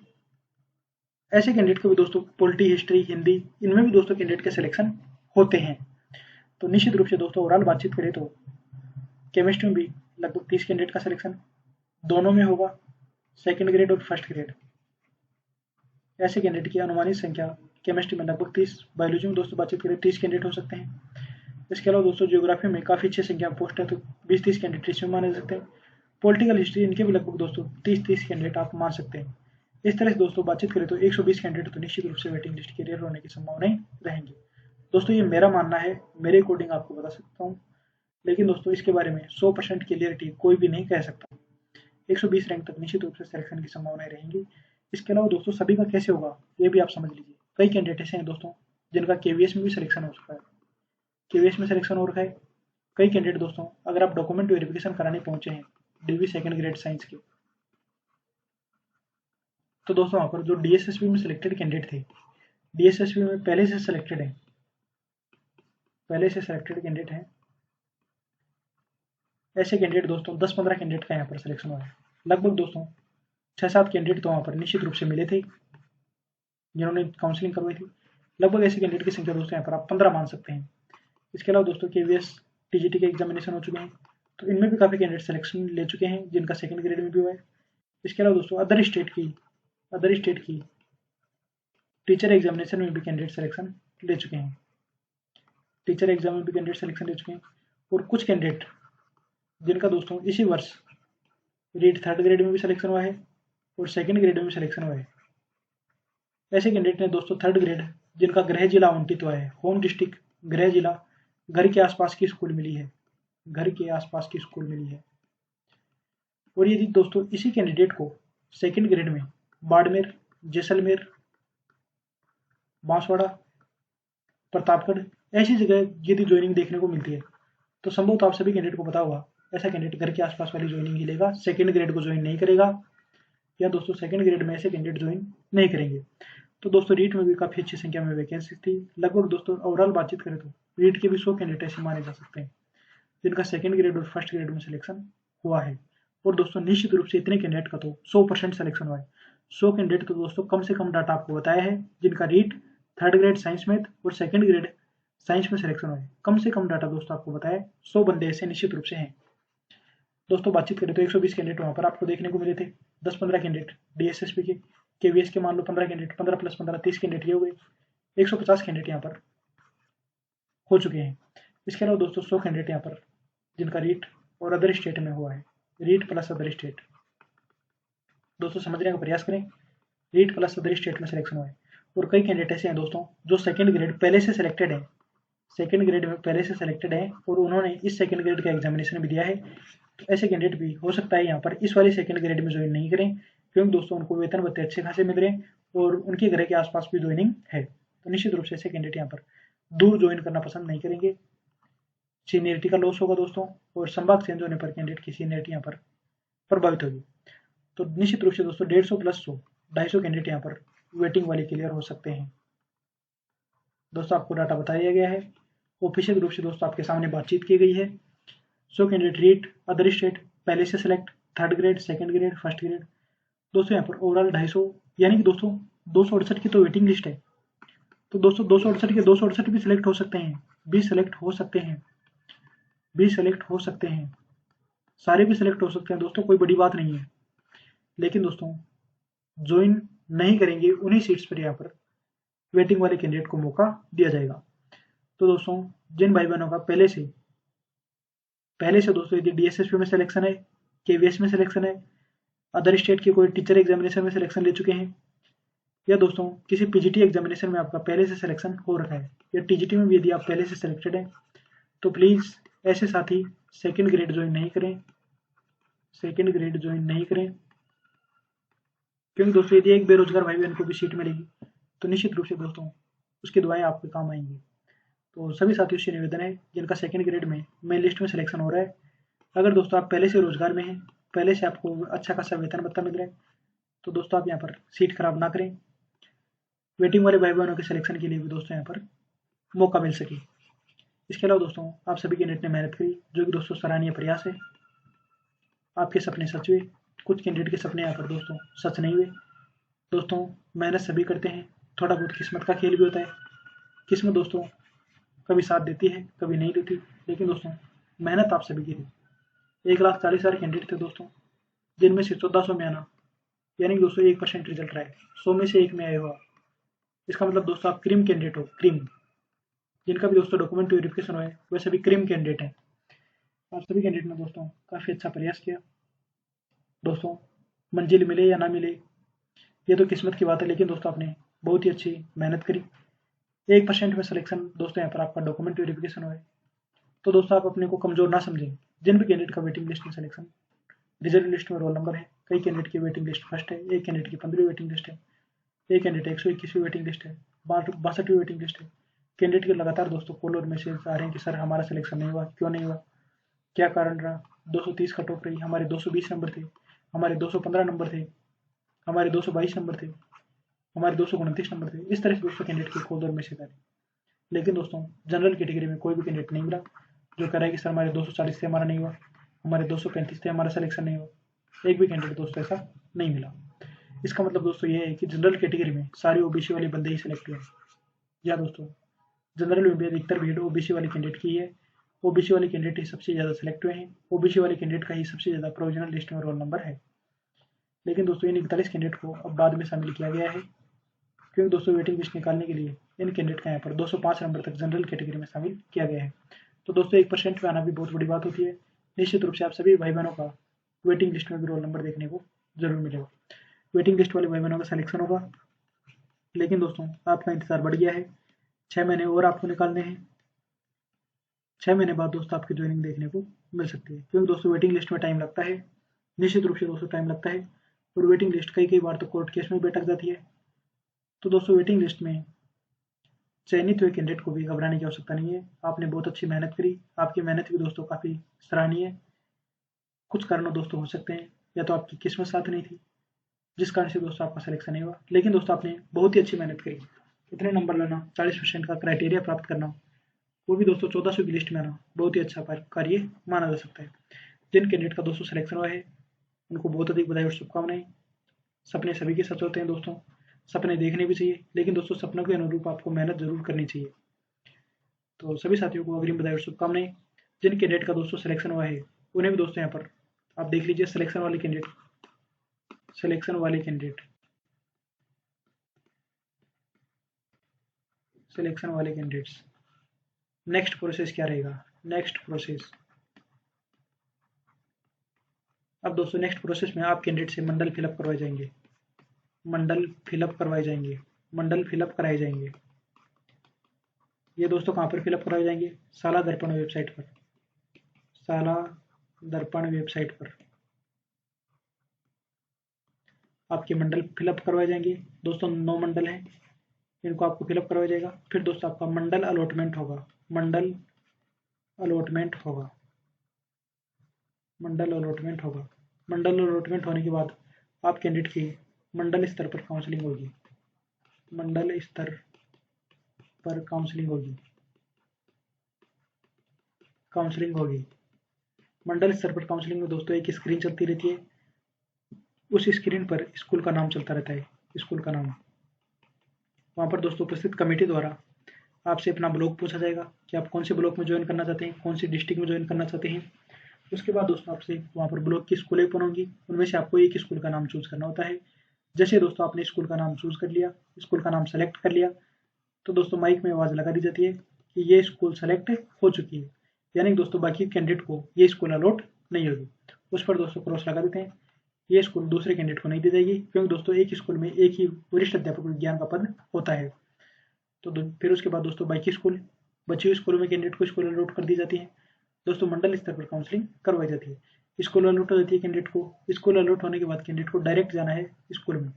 ऐसे कैंडिडेट को भी दोस्तों पॉलिटी, हिस्ट्री, हिंदी, इनमें भी दोस्तों कैंडिडेट के सिलेक्शन होते हैं। तो निश्चित रूप से दोस्तों ओवरऑल बातचीत करें तो केमिस्ट्री में भी लगभग 30 कैंडिडेट का सिलेक्शन दोनों में होगा, सेकंड ग्रेड और फर्स्ट ग्रेड। ऐसे कैंडिडेट की अनुमानित संख्या केमिस्ट्री में लगभग 30, बायोलॉजी में दोस्तों बातचीत करें 30 कैंडिडेट हो सकते हैं। इसके अलावा दोस्तों जियोग्राफी में काफ़ी अच्छी संख्या में पोस्ट है, तो 20-30 कैंडिडेट इसमें माने जा सकते हैं। पॉलिटिकल हिस्ट्री इनके भी लगभग दोस्तों 30 कैंडिडेट आप मान सकते हैं। इस तरह से दोस्तों बातचीत करें तो 120 कैंडिडेट तो निश्चित रूप से वेटिंग लिस्ट क्लियर होने की संभावनाएं रहेंगी। दोस्तों ये मेरा मानना है, मेरे अकॉर्डिंग आपको बता सकता हूँ, लेकिन दोस्तों इसके बारे में 100% क्लियरिटी कोई भी नहीं कह सकता। 120 रैंक तक निश्चित रूप से सिलेक्शन की संभावनाएं रहेंगी। इसके अलावा दोस्तों सभी का कैसे होगा ये भी आप समझ लीजिए। कई कैंडिडेट ऐसे हैं दोस्तों जिनका केवीएस में भी सिलेक्शन हो चुका है, केवीएस में सिलेक्शन हो रखा है। कई कैंडिडेट दोस्तों अगर आप डॉक्यूमेंट वेरिफिकेशन कराने पहुंचे हैं DV सेकंड ग्रेड साइंस के, तो दोस्तों वहाँ पर जो DSSP में सिलेक्टेड कैंडिडेट थे, DSSP में पहले से सिलेक्टेड है, पहले से सिलेक्टेड कैंडिडेट हैं, ऐसे कैंडिडेट दोस्तों 10-15 कैंडिडेट का यहाँ पर सिलेक्शन हुआ है। लगभग दोस्तों 6-7 कैंडिडेट तो वहाँ पर निश्चित रूप से मिले थे जिन्होंने काउंसलिंग करवाई थी। लगभग ऐसे कैंडिडेट की संख्या दोस्तों यहाँ पर आप 15 मान सकते हैं। इसके अलावा दोस्तों KVS TGT के एग्जामिनेशन हो चुके हैं, तो इनमें भी काफ़ी कैंडिडेट सिलेक्शन ले चुके हैं जिनका सेकंड ग्रेड में भी हुआ है। इसके अलावा दोस्तों अदर स्टेट की टीचर एग्जामिनेशन में भी कैंडिडेट सिलेक्शन ले चुके हैं, टीचर एग्जाम में भी कैंडिडेट सिलेक्शन ले चुके हैं। और कुछ कैंडिडेट जिनका दोस्तों इसी वर्ष रीट थर्ड ग्रेड में भी सिलेक्शन हुआ है और सेकंड ग्रेड में भी सिलेक्शन हुआ है। ऐसे कैंडिडेट ने दोस्तों थर्ड ग्रेड जिनका गृह जिला आवंटित हुआ है, होम डिस्ट्रिक्ट गृह जिला, घर के आसपास की स्कूल मिली है, घर के आसपास की स्कूल मिली है। और यदि दोस्तों इसी कैंडिडेट को सेकंड ग्रेड में बाड़मेर, जैसलमेर, बांसवाड़ा, प्रतापगढ़ ऐसी जगह यदि ज्वाइनिंग देखने को मिलती है, तो संभवतः आप सभी कैंडिडेट को पता होगा ऐसा कैंडिडेट घर के आसपास वाली ज्वाइनिंग ही लेगा, सेकंड ग्रेड को ज्वाइन नहीं करेगा, या दोस्तों सेकंड ग्रेड में ऐसे कैंडिडेट ज्वाइन नहीं करेंगे। तो दोस्तों रीट में भी काफ़ी अच्छी संख्या में वैकेंसी थी। लगभग दोस्तों ओवरऑल बातचीत करें तो रीट के भी 100 कैंडिडेट ऐसे माने जा सकते हैं जिनका सेकंड ग्रेड और फर्स्ट ग्रेड में सिलेक्शन हुआ है। और दोस्तों निश्चित रूप से इतने कैंडिडेट का तो 100% सिलेक्शन हुआ है। 100 कैंडिडेट तो दोस्तों कम से कम डाटा आपको बताया है जिनका REET third grade science math और सेकंड ग्रेड साइंस में सिलेक्शन हुआ है। कम से कम डाटा दोस्तों आपको बताया, 100 बंदे ऐसे निश्चित रूप से हैं। दोस्तों बातचीत करें तो 120 कैंडिडेट वहाँ पर आपको देखने को मिले थे। 10-15 कैंडिडेट DSSP के, KVS के मान लो 15 कैंडिडेट, 15 + 15 30 कैंडिडेट ये हो गए। 150 कैंडिडेट यहाँ पर हो चुके हैं। इसके अलावा दोस्तों 100 कैंडिडेट यहाँ पर जिनका रीट और अदर स्टेट में हुआ है, रीट प्लस अदर स्टेट। दोस्तों समझने का प्रयास करें, रीट प्लस अदर स्टेट में सिलेक्शन हुआ है। और कई कैंडिडेट ऐसे हैं दोस्तों जो सेकंड ग्रेड पहले से सिलेक्टेड है, सेकंड ग्रेड में पहले से सिलेक्टेड है और उन्होंने इस सेकंड ग्रेड का एग्जामिनेशन भी दिया है। तो ऐसे कैंडिडेट भी हो सकता है यहाँ पर इस वाले सेकंड ग्रेड में ज्वाइन नहीं करें, क्योंकि दोस्तों उनको वेतन भत्ते अच्छे खासे मिल रहे हैं और उनके घर के आसपास भी ज्वाइनिंग है। तो निश्चित रूप से ऐसे कैंडिडेट यहाँ पर दूर ज्वाइन करना पसंद नहीं करेंगे। सीनियरिटी का लॉस होगा दोस्तों, और संभाग चेंज होने पर कैंडिडेट की सीनियरिटी यहाँ पर प्रभावित होगी। तो निश्चित रूप से दोस्तों 150 + 100 250 कैंडिडेट यहाँ पर वेटिंग वाले क्लियर हो सकते हैं। दोस्तों आपको डाटा बताया गया है, ऑफिशियल रूप से दोस्तों आपके सामने बातचीत की गई है। 100 कैंडिडेट रीट अदर स्टेट पहले से select, third grade, second grade, first grade. दोस्तों यहाँ पर ओवरऑल 250, यानी कि दोस्तों 268 की तो वेटिंग लिस्ट है। तो दोस्तों 268 के 268 भी सिलेक्ट हो सकते हैं, 20 सिलेक्ट हो सकते हैं, 20 सिलेक्ट हो सकते हैं, सारे भी सिलेक्ट हो सकते हैं दोस्तों, कोई बड़ी बात नहीं है। लेकिन दोस्तों ज्वाइन नहीं करेंगे उन्हीं सीट्स पर यहाँ पर वेटिंग वाले कैंडिडेट को मौका दिया जाएगा। तो दोस्तों जिन भाई बहनों का पहले से दोस्तों यदि DSSP में सिलेक्शन है, KVS में सिलेक्शन है, अदर स्टेट के कोई टीचर एग्जामिनेशन में सिलेक्शन ले चुके हैं, या दोस्तों किसी PGT एग्जामिनेशन में आपका पहले से सिलेक्शन हो रखा है, या TGT में भी यदि आप पहले से सिलेक्टेड हैं, तो प्लीज़ ऐसे साथी सेकंड ग्रेड ज्वाइन नहीं करें, सेकंड ग्रेड ज्वाइन नहीं करें। क्योंकि दोस्तों यदि एक बेरोजगार भाई बहन को भी सीट मिलेगी तो निश्चित रूप से दोस्तों उसकी दुआएं आपके काम आएंगी। तो सभी साथियों से निवेदन है जिनका सेकंड ग्रेड में मेन लिस्ट में सिलेक्शन हो रहा है, अगर दोस्तों आप पहले से रोजगार में हैं, पहले से आपको अच्छा खासा वेतन भत्ता मिल रहा है, तो दोस्तों आप यहाँ पर सीट खराब ना करें। वेटिंग वाले भाई बहनों के सिलेक्शन के लिए भी दोस्तों यहाँ पर मौका मिल सके। इसके अलावा दोस्तों आप सभी कैंडिडेट ने मेहनत करी, जो कि दोस्तों सराहनीय प्रयास है। आपके सपने सच हुए, कुछ कैंडिडेट के सपने यहाँ पर दोस्तों सच नहीं हुए। दोस्तों मेहनत सभी करते हैं, थोड़ा बहुत किस्मत का खेल भी होता है। किस्मत दोस्तों कभी साथ देती है, कभी नहीं देती, लेकिन दोस्तों मेहनत आप सभी की थी। 1,40,000 कैंडिडेट थे दोस्तों, जिनमें से 1400 में आना, यानी कि दोस्तों 1% रिजल्ट रहा है, 100 में से 1 में आया हुआ। इसका मतलब दोस्तों आप क्रीम कैंडिडेट हो, क्रीम, जिनका भी दोस्तों डॉक्यूमेंट वेरिफिकेशन हुआ है वह सभी क्रीम कैंडिडेट हैं। आप सभी कैंडिडेट ने दोस्तों काफ़ी अच्छा प्रयास किया। दोस्तों मंजिल मिले या ना मिले ये तो किस्मत की बात है, लेकिन दोस्तों आपने बहुत ही अच्छी मेहनत करी। 1% में सिलेक्शन दोस्तों यहाँ पर आपका डॉक्यूमेंट वेरिफिकेशन हुआ है। तो दोस्तों आप अपने को कमजोर ना समझें। जिन भी कैंडिडेट का वेटिंग लिस्ट में सिलेक्शन, रिजर्व लिस्ट में रोल नंबर है, कई कैंडिडेट की वेटिंग लिस्ट फर्स्ट है, एक कैंडिडेट की 15वीं वेटिंग लिस्ट है, एक कैंडिडेट 121वीं वेटिंग लिस्ट है, 62वीं वेटिंग लिस्ट है। कैंडिडेट के लगातार दोस्तों कॉल और मैसेज आ रहे हैं कि सर हमारा सिलेक्शन नहीं हुआ, क्यों नहीं हुआ, क्या कारण रहा, 230 कट ऑफ रही, हमारे 220 नंबर थे, हमारे 215 नंबर थे, हमारे 222 नंबर थे, हमारे 229 नंबर थे। इस तरह से दोस्तों कैंडिडेट के कॉल और मैसेज आ रहे। लेकिन दोस्तों जनरल कैटेगरी में कोई भी कैंडिडेट नहीं मिला जो कह रहा है कि सर हमारे 240 से हमारा नहीं हुआ, हमारे 235 से हमारा सिलेक्शन नहीं हुआ। एक भी कैंडिडेट दोस्तों ऐसा नहीं मिला। इसका मतलब दोस्तों ये है कि जनरल कैटेगरी में सारे ओबीसी वाले बंदे ही सिलेक्ट हुए। या दोस्तों जनरल में भी अधिकतर भीड़ ओबीसी वाले कैंडिडेट की है। ओबीसी वाले कैंडिडेट ही सबसे ज़्यादा सिलेक्ट हुए हैं। ओबीसी वाले कैंडिडेट का ही सबसे ज़्यादा प्रोविजनल लिस्ट में रोल नंबर है। लेकिन दोस्तों इन 41 कैंडिडेट को अब बाद में शामिल किया गया है, क्योंकि दोस्तों वेटिंग लिस्ट निकालने के लिए इन कैंडिडेट का यहाँ पर 205 नंबर तक जनरल कैटेगरी में शामिल किया गया है। तो दोस्तों 1% में आना भी बहुत बड़ी बात होती है। निश्चित रूप से आप सभी भाई बहनों का वेटिंग लिस्ट में भी रोल नंबर देखने को जरूर मिलेगा। वेटिंग लिस्ट वाले भाई बहनों का सिलेक्शन होगा। लेकिन दोस्तों आपका इंतजार बढ़ गया है, 6 महीने और आपको निकालने हैं। 6 महीने बाद दोस्तों आपकी ज्वाइनिंग देखने को मिल सकती है, क्योंकि दोस्तों वेटिंग लिस्ट में टाइम लगता है, निश्चित रूप से दोस्तों टाइम लगता है। और वेटिंग लिस्ट कई बार तो कोर्ट केस में भी अटक जाती है। तो दोस्तों वेटिंग लिस्ट में चयनित हुए कैंडिडेट को भी घबराने की आवश्यकता नहीं है। आपने बहुत अच्छी मेहनत करी, आपकी मेहनत भी दोस्तों काफ़ी सराहनीय है। कुछ कारणों दोस्तों हो सकते हैं, या तो आपकी किस्मत साथ नहीं थी जिस कारण से दोस्तों आपका सिलेक्शन नहीं हुआ, लेकिन दोस्तों आपने बहुत ही अच्छी मेहनत करी। इतने नंबर लाना, 40% का क्राइटेरिया प्राप्त करना, वो भी दोस्तों 1400 की लिस्ट में आना बहुत ही अच्छा कार्य माना जा सकता है। जिन कैंडिडेट का दोस्तों सिलेक्शन हुआ है उनको बहुत अधिक बधाई और शुभकामनाएं। सपने सभी के सच होते हैं दोस्तों, सपने देखने भी चाहिए, लेकिन दोस्तों सपनों के अनुरूप आपको मेहनत जरूर करनी चाहिए। तो सभी साथियों को अग्रिम बधाई और शुभकामनाएं। जिन कैंडिडेट का दोस्तों सिलेक्शन हुआ है उन्हें भी दोस्तों यहाँ पर आप देख लीजिए, सिलेक्शन वाले कैंडिडेट सिलेक्शन वाले कैंडिडेट सिलेक्शन वाले कैंडिडेट्स नेक्स्ट प्रोसेस क्या रहेगा। नेक्स्ट प्रोसेस, अब दोस्तों नेक्स्ट प्रोसेस में आप कैंडिडेट से मंडल फिलअप करवाए जाएंगे, मंडल फिलअप करवाए जाएंगे, मंडल फिलअप कराए जाएंगे। ये दोस्तों कहाँ पर फिलअप करवाए जाएंगे, साला दर्पण वेबसाइट पर, साला दर्पण वेबसाइट पर आपके मंडल फिलअप करवाए जाएंगे। दोस्तों 9 मंडल हैं, इनको आपको फिलअप करवाया जाएगा। फिर दोस्तों आपका मंडल अलॉटमेंट होगा, मंडल अलॉटमेंट होगा, मंडल अलॉटमेंट होगा। मंडल अलॉटमेंट होने के बाद आप कैंडिडेट की मंडल स्तर पर काउंसलिंग होगी, मंडल स्तर पर काउंसलिंग होगी, काउंसलिंग होगी। मंडल स्तर पर काउंसलिंग में दोस्तों एक स्क्रीन चलती रहती है, उस स्क्रीन पर स्कूल का नाम चलता रहता है, स्कूल का नाम। वहाँ पर दोस्तों उपस्थित कमेटी द्वारा आपसे अपना ब्लॉक पूछा जाएगा कि आप कौन से ब्लॉक में ज्वाइन करना चाहते हैं, कौन सी डिस्ट्रिक्ट में ज्वाइन करना चाहते हैं। उसके बाद दोस्तों आपसे वहाँ पर ब्लॉक की स्कूलें ओपन होंगी, उनमें से आपको एक स्कूल का नाम चूज करना होता है। जैसे दोस्तों आपने स्कूल का नाम चूज कर लिया, स्कूल का नाम सेलेक्ट कर लिया, तो दोस्तों माइक में आवाज़ लगा दी जाती है कि ये स्कूल सेलेक्ट हो चुकी है, यानी दोस्तों बाकी कैंडिडेट को ये स्कूल अलॉट नहीं होगी। उस पर दोस्तों क्रॉस लगा देते हैं, ये स्कूल दूसरे कैंडिडेट को नहीं दी जाएगी, क्योंकि दोस्तों एक स्कूल में एक ही वरिष्ठ अध्यापक विज्ञान का पद होता है। तो फिर उसके बाद दोस्तों बाकी स्कूल, बची हुई स्कूलों में कैंडिडेट को स्कूल अलॉट कर दी जाती है। दोस्तों मंडल स्तर पर काउंसलिंग करवाई जाती है, स्कूल अलॉट हो जाती है कैंडिडेट को। स्कूल अलॉट होने के बाद कैंडिडेट को डायरेक्ट जाना है स्कूल में,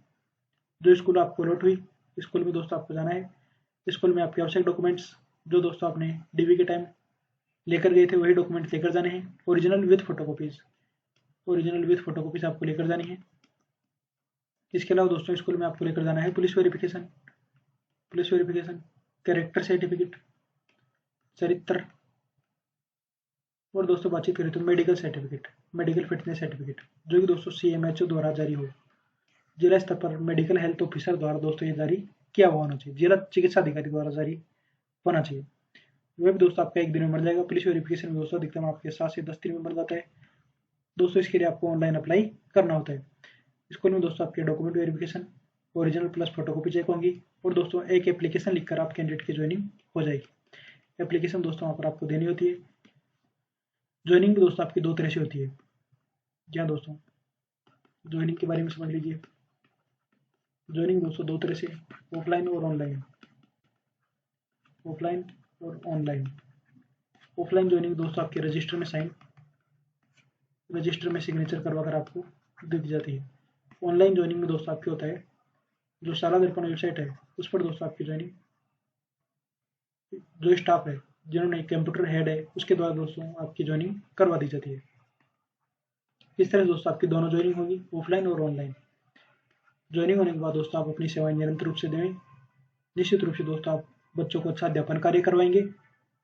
जो स्कूल आपको अलॉट हुई स्कूल में दोस्तों आपको जाना है। स्कूल में आपके आवश्यक डॉक्यूमेंट्स जो दोस्तों आपने डीवी के टाइम लेकर गए थे वही डॉक्यूमेंट्स लेकर जाने हैं, original with photocopies, original with photocopies आपको लेकर जानी है। इसके अलावा दोस्तों स्कूल में आपको लेकर जाना है police verification, police verification, character certificate, चरित्र, और दोस्तों बातचीत करें तो medical certificate, medical fitness certificate, जो कि दोस्तों CMHO द्वारा जारी हो, जिला स्तर पर मेडिकल हेल्थ ऑफिसर द्वारा दोस्तों ये जारी किया हुआ होना चाहिए, जिला चिकित्सा अधिकारी द्वारा जारी होना चाहिए। वह भी दोस्तों आपका एक दिन में मिल जाएगा। पुलिस वेरिफिकेशन में दोस्तों अधिकतम आपके 7 से 10 दिन में बन जाता है दोस्तों। इसके लिए आपको ऑनलाइन अप्लाई करना होता है। स्कूल में दोस्तों आपके document verification, original plus photocopy check होंगी, और दोस्तों एक एप्लीकेशन लिखकर आप कैंडिडेट की ज्वाइनिंग हो जाएगी। एप्लीकेशन दोस्तों वहाँ पर आपको देनी होती है। ज्वाइनिंग भी दोस्तों आपकी 2 तरह से होती है। जी हाँ दोस्तों, ज्वाइनिंग के बारे में समझ लीजिए। ज्वाइनिंग दोस्तों दो तरह से, ऑफलाइन और ऑनलाइन। ऑफलाइन और ऑनलाइन। ऑफलाइन ज्वाइनिंग दोस्तों आपके रजिस्टर में सिग्नेचर करवा कर आपको दे दी जाती है। ऑनलाइन ज्वाइनिंग में दोस्तों आपके होता है, जो शाला दर्पण वेबसाइट है उस पर दोस्तों आपकी ज्वाइनिंग, जो स्टाफ है जिन्होंने कंप्यूटर हेड है उसके द्वारा दोस्तों आपकी ज्वाइनिंग करवा दी जाती है। इस तरह दोस्तों आपकी दोनों ज्वाइनिंग होगी, ऑफलाइन और ऑनलाइन। ज्वाइनिंग होने के बाद दोस्तों आप अपनी सेवाएं निरंतर रूप से दें। निश्चित रूप से दोस्तों आप बच्चों को अच्छा अध्यापन कार्य करवाएंगे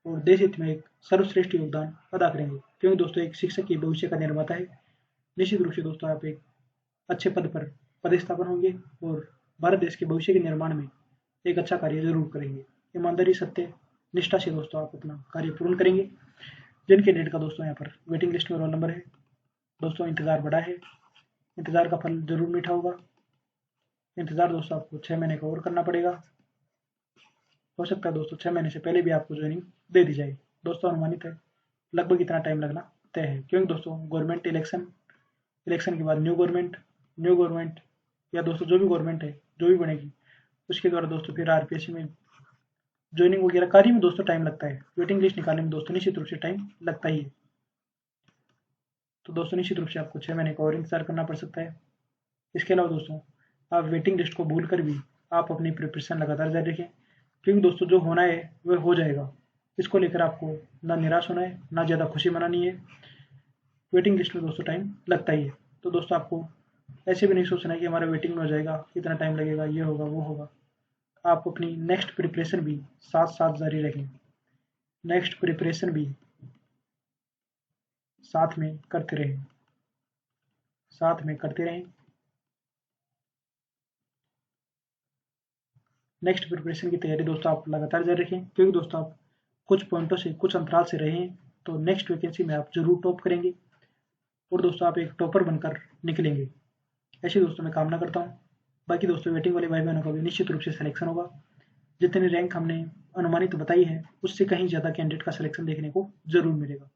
और देश हित में एक सर्वश्रेष्ठ योगदान अदा करेंगे, क्योंकि दोस्तों एक शिक्षक की भविष्य का निर्माता है। निश्चित रूप से दोस्तों आप एक अच्छे पद पर पदस्थापन होंगे और भारत देश के भविष्य के निर्माण में एक अच्छा कार्य जरूर करेंगे। ईमानदारी, सत्य, निष्ठा से दोस्तों आप अपना कार्य पूर्ण करेंगे। जिन कैंडिडेट का दोस्तों यहाँ पर वेटिंग लिस्ट में रोल नंबर है, दोस्तों इंतजार बड़ा है, इंतजार का फल जरूर मीठा होगा। इंतजार दोस्तों आपको 6 महीने का और करना पड़ेगा। हो सकता है दोस्तों 6 महीने से पहले भी आपको ज्वाइनिंग दे दी जाए। दोस्तों अनुमानित है लगभग इतना टाइम लगना तय है, क्योंकि दोस्तों गवर्नमेंट इलेक्शन के बाद न्यू गवर्नमेंट या दोस्तों जो भी गवर्नमेंट है जो भी बनेगी उसके द्वारा दोस्तों फिर आरपीएससी में ज्वाइनिंग वगैरह कार्य में दोस्तों टाइम लगता है। वेटिंग लिस्ट निकालने में दोस्तों निश्चित रूप से टाइम लगता ही है। तो दोस्तों निश्चित रूप से आपको 6 महीने का और इंतजार करना पड़ सकता है। इसके अलावा दोस्तों आप वेटिंग लिस्ट को भूल कर भी आप अपनी प्रिपरेशन लगातार जारी रखें, क्योंकि दोस्तों जो होना है वह हो जाएगा। इसको लेकर आपको ना निराश होना है, ना ज़्यादा खुशी मनानी है। वेटिंग लिस्ट में दोस्तों टाइम लगता ही है, तो दोस्तों आपको ऐसे भी नहीं सोचना है कि हमारा वेटिंग में हो जाएगा, इतना टाइम लगेगा, ये होगा वो होगा। आप अपनी नेक्स्ट प्रिपरेशन भी साथ साथ जारी रखें। नेक्स्ट प्रिपरेशन भी साथ में करते रहें। नेक्स्ट प्रिपरेशन की तैयारी दोस्तों आप लगातार जारी रखें, क्योंकि दोस्तों आप कुछ पॉइंटों से कुछ अंतराल से रहें तो नेक्स्ट वैकेंसी में आप जरूर टॉप करेंगे और दोस्तों आप एक टॉपर बनकर निकलेंगे। ऐसी दोस्तों मैं कामना करता हूँ। बाकी दोस्तों वेटिंग वाले भाई बहनों का भी निश्चित रूप से सिलेक्शन होगा। जितनी रैंक हमने अनुमानित बताई है उससे कहीं ज़्यादा कैंडिडेट का सिलेक्शन देखने को जरूर मिलेगा,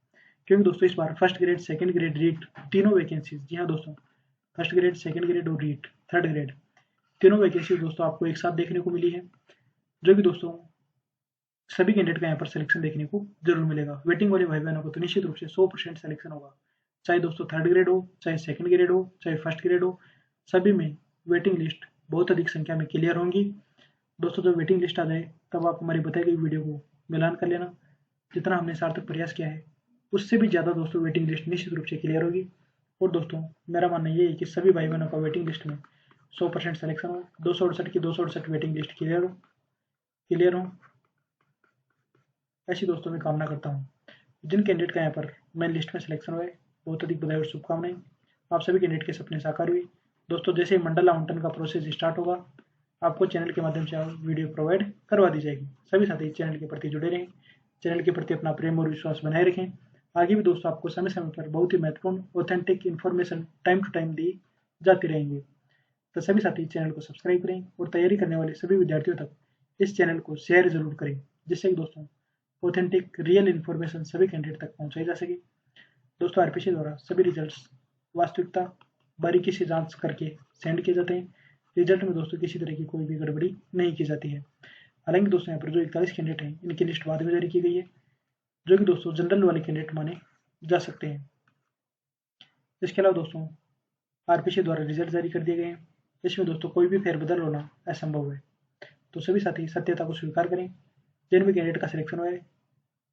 क्योंकि दोस्तों इस बार first grade, second grade, REET तीनों वैकेंसीज, जी हाँ दोस्तों, फर्स्ट ग्रेड, सेकंड ग्रेड और रीट थर्ड ग्रेड तीनों वैकेंसी दोस्तों आपको एक साथ देखने को मिली है, जो कि दोस्तों सभी कैंडिडेट का यहाँ पर सिलेक्शन देखने को जरूर मिलेगा। वेटिंग वाले भाई बहनों को तो निश्चित रूप से 100% सिलेक्शन होगा, चाहे दोस्तों थर्ड ग्रेड हो, चाहे सेकंड ग्रेड हो, चाहे फर्स्ट ग्रेड हो, सभी में वेटिंग लिस्ट बहुत अधिक संख्या में क्लियर होंगी। दोस्तों जब वेटिंग लिस्ट आ जाए तब आप हमारी बताई गई वीडियो को मिलान कर लेना। जितना हमने सार्थक प्रयास किया है उससे भी ज़्यादा दोस्तों वेटिंग लिस्ट निश्चित रूप से क्लियर होगी। और दोस्तों मेरा मानना ये है कि सभी भाई बहनों का वेटिंग लिस्ट में 100% सिलेक्शन हो, 268 की 268 वेटिंग लिस्ट क्लियर हो। ऐसी दोस्तों मैं कामना करता हूँ। जिन कैंडिडेट का यहाँ पर मेन लिस्ट में सिलेक्शन हुआ है बहुत अधिक बधाई और शुभकामनाएं। आप सभी कैंडिडेट के सपने साकार हुए। दोस्तों जैसे ही मंडल आवंटन का प्रोसेस स्टार्ट होगा आपको चैनल के माध्यम से वीडियो प्रोवाइड करवा दी जाएगी। सभी साथी चैनल के प्रति जुड़े रहें, चैनल के प्रति अपना प्रेम और विश्वास बनाए रखें। आगे भी दोस्तों आपको समय समय पर बहुत ही महत्वपूर्ण authentic information time to time दी जाती रहेंगी। तो सभी साथी चैनल को सब्सक्राइब करें और तैयारी करने वाले सभी विद्यार्थियों तक इस चैनल को शेयर जरूर करें, जिससे कि दोस्तों ऑथेंटिक रियल इन्फॉर्मेशन सभी कैंडिडेट तक पहुंचाई जा सके। दोस्तों आरपीसी द्वारा सभी रिजल्ट्स वास्तविकता बारीकी से जांच करके सेंड किए जाते हैं। रिजल्ट में दोस्तों किसी तरह की कोई भी गड़बड़ी नहीं की जाती है। हालांकि दोस्तों यहाँ पर जो 41 कैंडिडेट हैं इनकी लिस्ट बाद में जारी की गई है, जो कि दोस्तों जनरल वाले कैंडिडेट माने जा सकते हैं। इसके अलावा दोस्तों आरपीसी द्वारा रिजल्ट जारी कर दिए गए हैं, इसमें दोस्तों कोई भी फेरबदल होना असंभव है। तो सभी साथी सत्यता को स्वीकार करें। जिन भी कैंडिडेट का सिलेक्शन हुआ है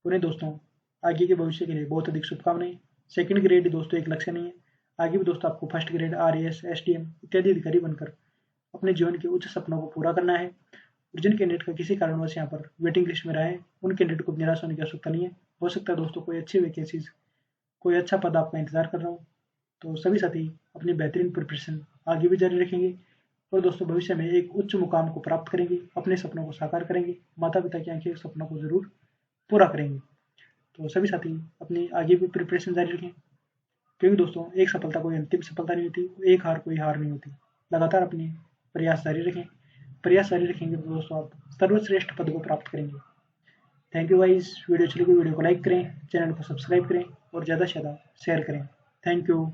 उन्हें दोस्तों आगे के भविष्य के लिए बहुत अधिक शुभकामनाएं। सेकंड ग्रेड दोस्तों एक लक्ष्य नहीं है, आगे भी दोस्तों आपको फर्स्ट ग्रेड, आरएएस, एसडीएम इत्यादि अधिकारी बनकर अपने जीवन के उच्च सपनों को पूरा करना है। और जिन कैंडिडेट का किसी कारणवश यहाँ पर वेटिंग लिस्ट में रहा है उन कैंडिडेट को निराश होने की आवश्यकता नहीं है। हो सकता है दोस्तों कोई अच्छी वैकेंसीज, कोई अच्छा पद आपका इंतजार कर रहा हो। तो सभी साथी अपनी बेहतरीन प्रिपरेशन आगे भी जारी रखेंगे और दोस्तों भविष्य में एक उच्च मुकाम को प्राप्त करेंगे, अपने सपनों को साकार करेंगे, माता पिता की आंखें सपनों को जरूर पूरा करेंगे। तो सभी साथी अपनी आगे भी प्रिपरेशन जारी रखें, क्योंकि दोस्तों एक सफलता कोई अंतिम सफलता नहीं होती, एक हार कोई हार नहीं होती। लगातार अपनी प्रयास जारी रखें। प्रयास जारी रखेंगे तो दोस्तों आप सर्वश्रेष्ठ पद को प्राप्त करेंगे। Thank you guys. वीडियो चलेगी वीडियो को लाइक करें, चैनल को सब्सक्राइब करें और ज़्यादा से ज़्यादा शेयर करें। Thank you.